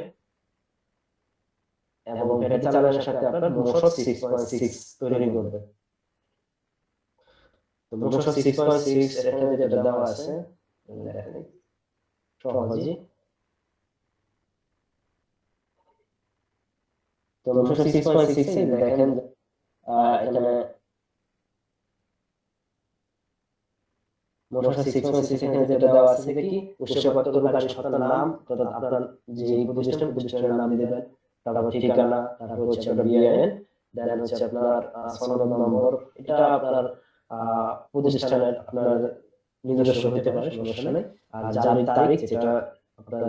এবং ভ্যাটের চালানের সাথে আপনার মোশন 6.6 তৈরি করবে। তো মোশন 6.6 এখানে যেটা দেওয়া আছে দেখেন সহজেই, তো মোশন 6.6 এ দেখেন এখানে মোশন 6.6 এখানে যেটা দেওয়া আছে কি উৎসবপত্রকারী সত্তার নাম, অর্থাৎ আপনার যে প্রতিষ্ঠানের নাম দিবেন, তারপর ঠিকানা, তারপর হচ্ছে আপনার বিআইএন, দেন হচ্ছে আপনার সনদ নম্বর। এটা আপনার প্রতিষ্ঠানের আপনার নিজস্ব হতে পারে, সমস্যা নেই। আর জারি তারিখ, যেটা আপনার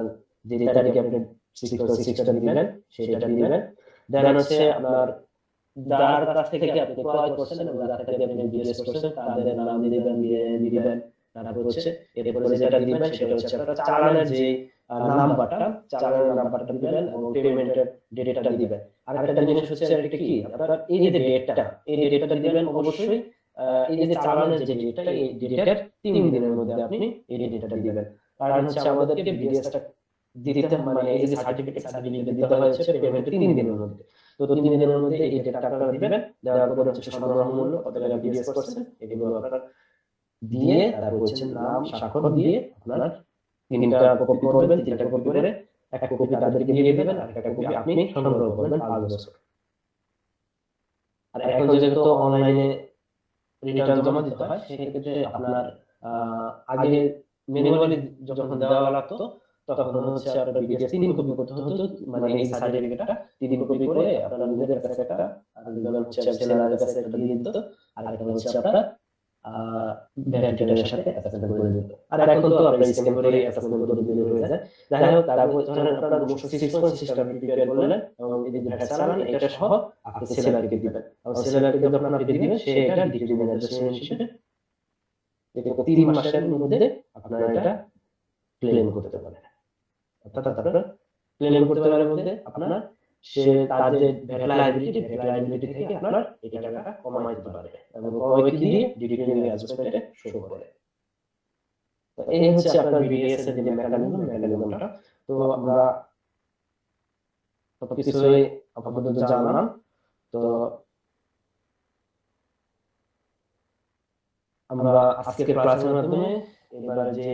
যে তারিখে আপনি 6.6টা দিবেন সেটা দিবেন। দেন হচ্ছে আপনার যার কাছ থেকে আপনি ক্রয় করছেন এবং যার থেকে আপনি বিএস করছেন তাদের নাম দিবেন, দিবেন। তারপর হচ্ছে এরপরে যেটা দিবেন সেটা হচ্ছে আপনার চালানের যে নাম্বারটা, চালানের নাম্বারটা দিবেন এবং পেমেন্টের ডেটটা দিবেন। আরেকটা জিনিস হচ্ছে এটা কি আপনার এই যে ডেটটা, এই ডেটটা দিবেন অবশ্যই। এই যে চালানের যে ডেটটা, এই ডেটের 3 দিনের মধ্যে আপনি এই ডেটটা দিবেন। কারণ হচ্ছে আমাদেরকে বিএসটা দিতে মানে এই যে সার্টিফিকেট দিতে হয়েছে পেমেন্টের 3 দিনের মধ্যে। তো 3 দিনের মধ্যে এই ডেটটা আপনারা দিবেন। দেওয়ার পরে হচ্ছে সরবরাহ মূল্য কত টাকা বিএস করছেন এগুলো আপনারা দিয়ে, তারপর হচ্ছে নাম স্বাক্ষর দিয়ে আপনারা 3টা কপি করবেন। 3টা কপি করে একটা কপি তাদেরকে দিয়ে দিবেন, আর একটা কপি আপনি সংগ্রহ করবেন 5 বছর। আর এখন যেহেতু অনলাইনে রিটার্ন জমা দিতে হয়, সেক্ষেত্রে আপনার আগে ম্যানুয়ালি যখন দেওয়া লাগতো তখন হচ্ছে আপনার বিডিএস 3 কপি করতে হতো, মানে এই সার্টিফিকেটটা 3 কপি করে আপনারা নিজেদের কাছে একটা, আর দুজন হচ্ছে সেলারের কাছে একটা দিয়ে দিত, আর একটা হচ্ছে আপনারা ভ্যালিডেটরের সাথে অ্যাটাচমেন্ট করে দিত। আর এখন তো আপনার স্ক্যান করে অ্যাটাচমেন্ট করে দিলে হয়ে যায়। যাই হোক, তারপর ধরেন আপনার মোট 6 সিস্টেম প্রিপেয়ার করলেন এবং এই যে ভ্যাট চালান এটা সহ আপনি সেলারকে দিবেন। আর সেলারকে যখন আপনি দিবেন সে এটা ডিক্রিমেন্ট অ্যাডজাস্টমেন্ট হিসেবে 3 মাসের মধ্যে আপনারা এটা ক্লেম করতে পারেন। অর্থাৎ আপনারা ক্লেম করতে পারেন বলতে আপনার সে তার যে ভ্যাট লায়াবিলিটি থেকে আপনার এই টাকাটা কমাই দিতে পারবে এবং কমাই দিয়ে ডিক্রিমেন্ট অ্যাডজাস্টমেন্টে শো করে। তো এই হচ্ছে আপনার বিডিএস এর যে মেকানিজমটা। তো আমরা সবকিছুই আপাতত জানলাম। তো আমরা আজকের ক্লাসের মাধ্যমে এবার যে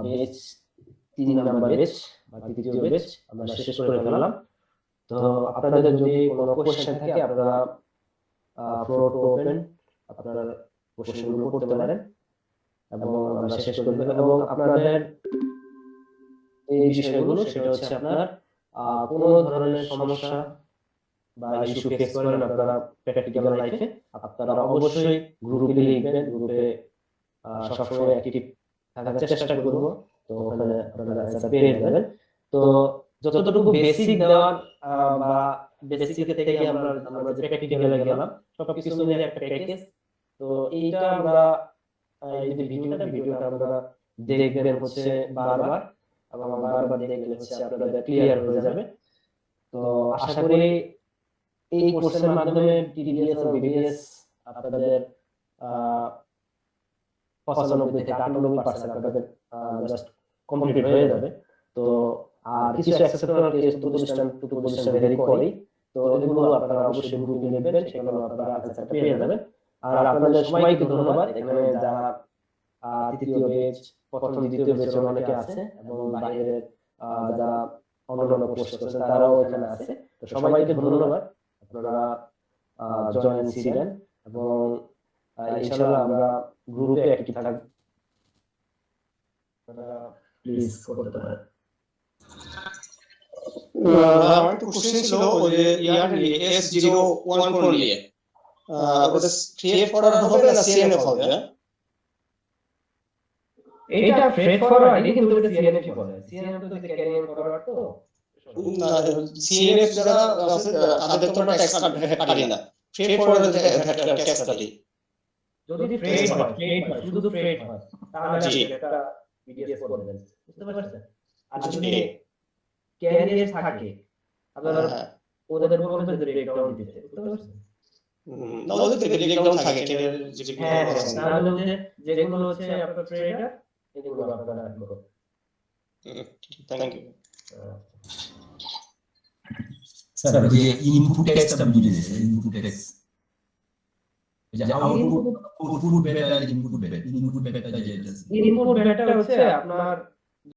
বেচ 3 নাম্বার বেচ বা তৃতীয় বেচ আমরা শেষ করে ফেললাম। তো আপনাদের যদি কোনো কোশ্চেন থাকে আপনারা ফ্লোর টু ওপেন আপনারা কোশ্চেনগুলো করতে পারেন এবং আমরা শেষ করে দেব। এবং আপনাদের এই বিষয়গুলো সেটা হচ্ছে আপনার কোনো ধরনের সমস্যা বা ইস্যু ফেস করেন আপনারা প্র্যাকটিক্যাল লাইফে, আপনারা অবশ্যই গ্রুপে লিখবেন। গ্রুপে সবসময় অ্যাক্টিভ থাকার চেষ্টা করব। তো ওখানে আপনারা অ্যান্সার পেয়ে যাবেন। তো যতটুকু বেসিক দেওয়ার বা বেসিক থেকে আমরা যে প্র্যাকটিক্যালে গেলাম সবকিছু মিলে একটা প্যাকেজ। তো এইটা আমরা এই যে ভিডিওটা আমরা দেখবেন হচ্ছে বারবার এবং বারবার দেখলে হচ্ছে আপনাদের ক্লিয়ার হয়ে যাবে। তো আশা করি এই কোর্সের মাধ্যমে টিডিএস ও বিডিএস আপনাদের 95 থেকে 98% আপনাদের জাস্ট কমপ্লিট হয়ে যাবে। তো আর কিছু এক্সেপশনাল কেস টু পজিশন ভেরি করি। তো এগুলো আপনারা অবশ্যই গ্রুপে নেবেন, সেগুলো আপনারা অ্যান্সার পেয়ে যাবেন। আর আপনাদের সবাইকে ধন্যবাদ। এখানে যারা তৃতীয় বেচ, প্রথম দ্বিতীয় বেচের অনেকে আছে এবং বাইরের যারা অন্যান্য কোর্স করছেন তারাও এখানে আছে। তো সবাইকে ধন্যবাদ, আপনারা জয়েন ছিলেন এবং ইনশাআল্লাহ আমরা গ্রুপে অ্যাক্টিভ থাকব। আপনারা প্লিজ করতে পারেন। আমার একটা কোশ্চেন ছিল ওই যে ইয়ারলি S014 নিয়ে ওটা 3F ফরওয়ার্ড হবে না CNF হবে? এইটা ফ্রেড ফরওয়ার্ড কিন্তু এটা সিএনএফ বলে। সিএনএফ তো ক্যারিয়ার ফরওয়ার্ড তো CNF যারা আছে তাদের তো ট্যাক্স কাটে না, ফ্রেড ফরওয়ার্ড ট্যাক্স কাটে। যদি ফ্রেড হয় শুধু ফ্রেড হয় তাহলে একটা বিডিএস করবেন, বুঝতে পারছেন? আর যদি ক্যারিয়ার থাকে আপনারা ওদের বলবেন যে ব্রেকডাউন দিতে, বুঝতে পারছেন? না ওদের ব্রেকডাউন থাকে ক্যারিয়ার যে হ্যাঁ, তাহলে যেগুলো হচ্ছে আপনার ফ্রেডার এগুলো আপনারা রাখবেন। Thank you sir. যে ইনপুট টেক্সট আপনি দিয়েছেন, ইনপুট টেক্সট যে আউটপুট বেটা ইনপুট বেটা যে ইনপুট বেটা হচ্ছে আপনার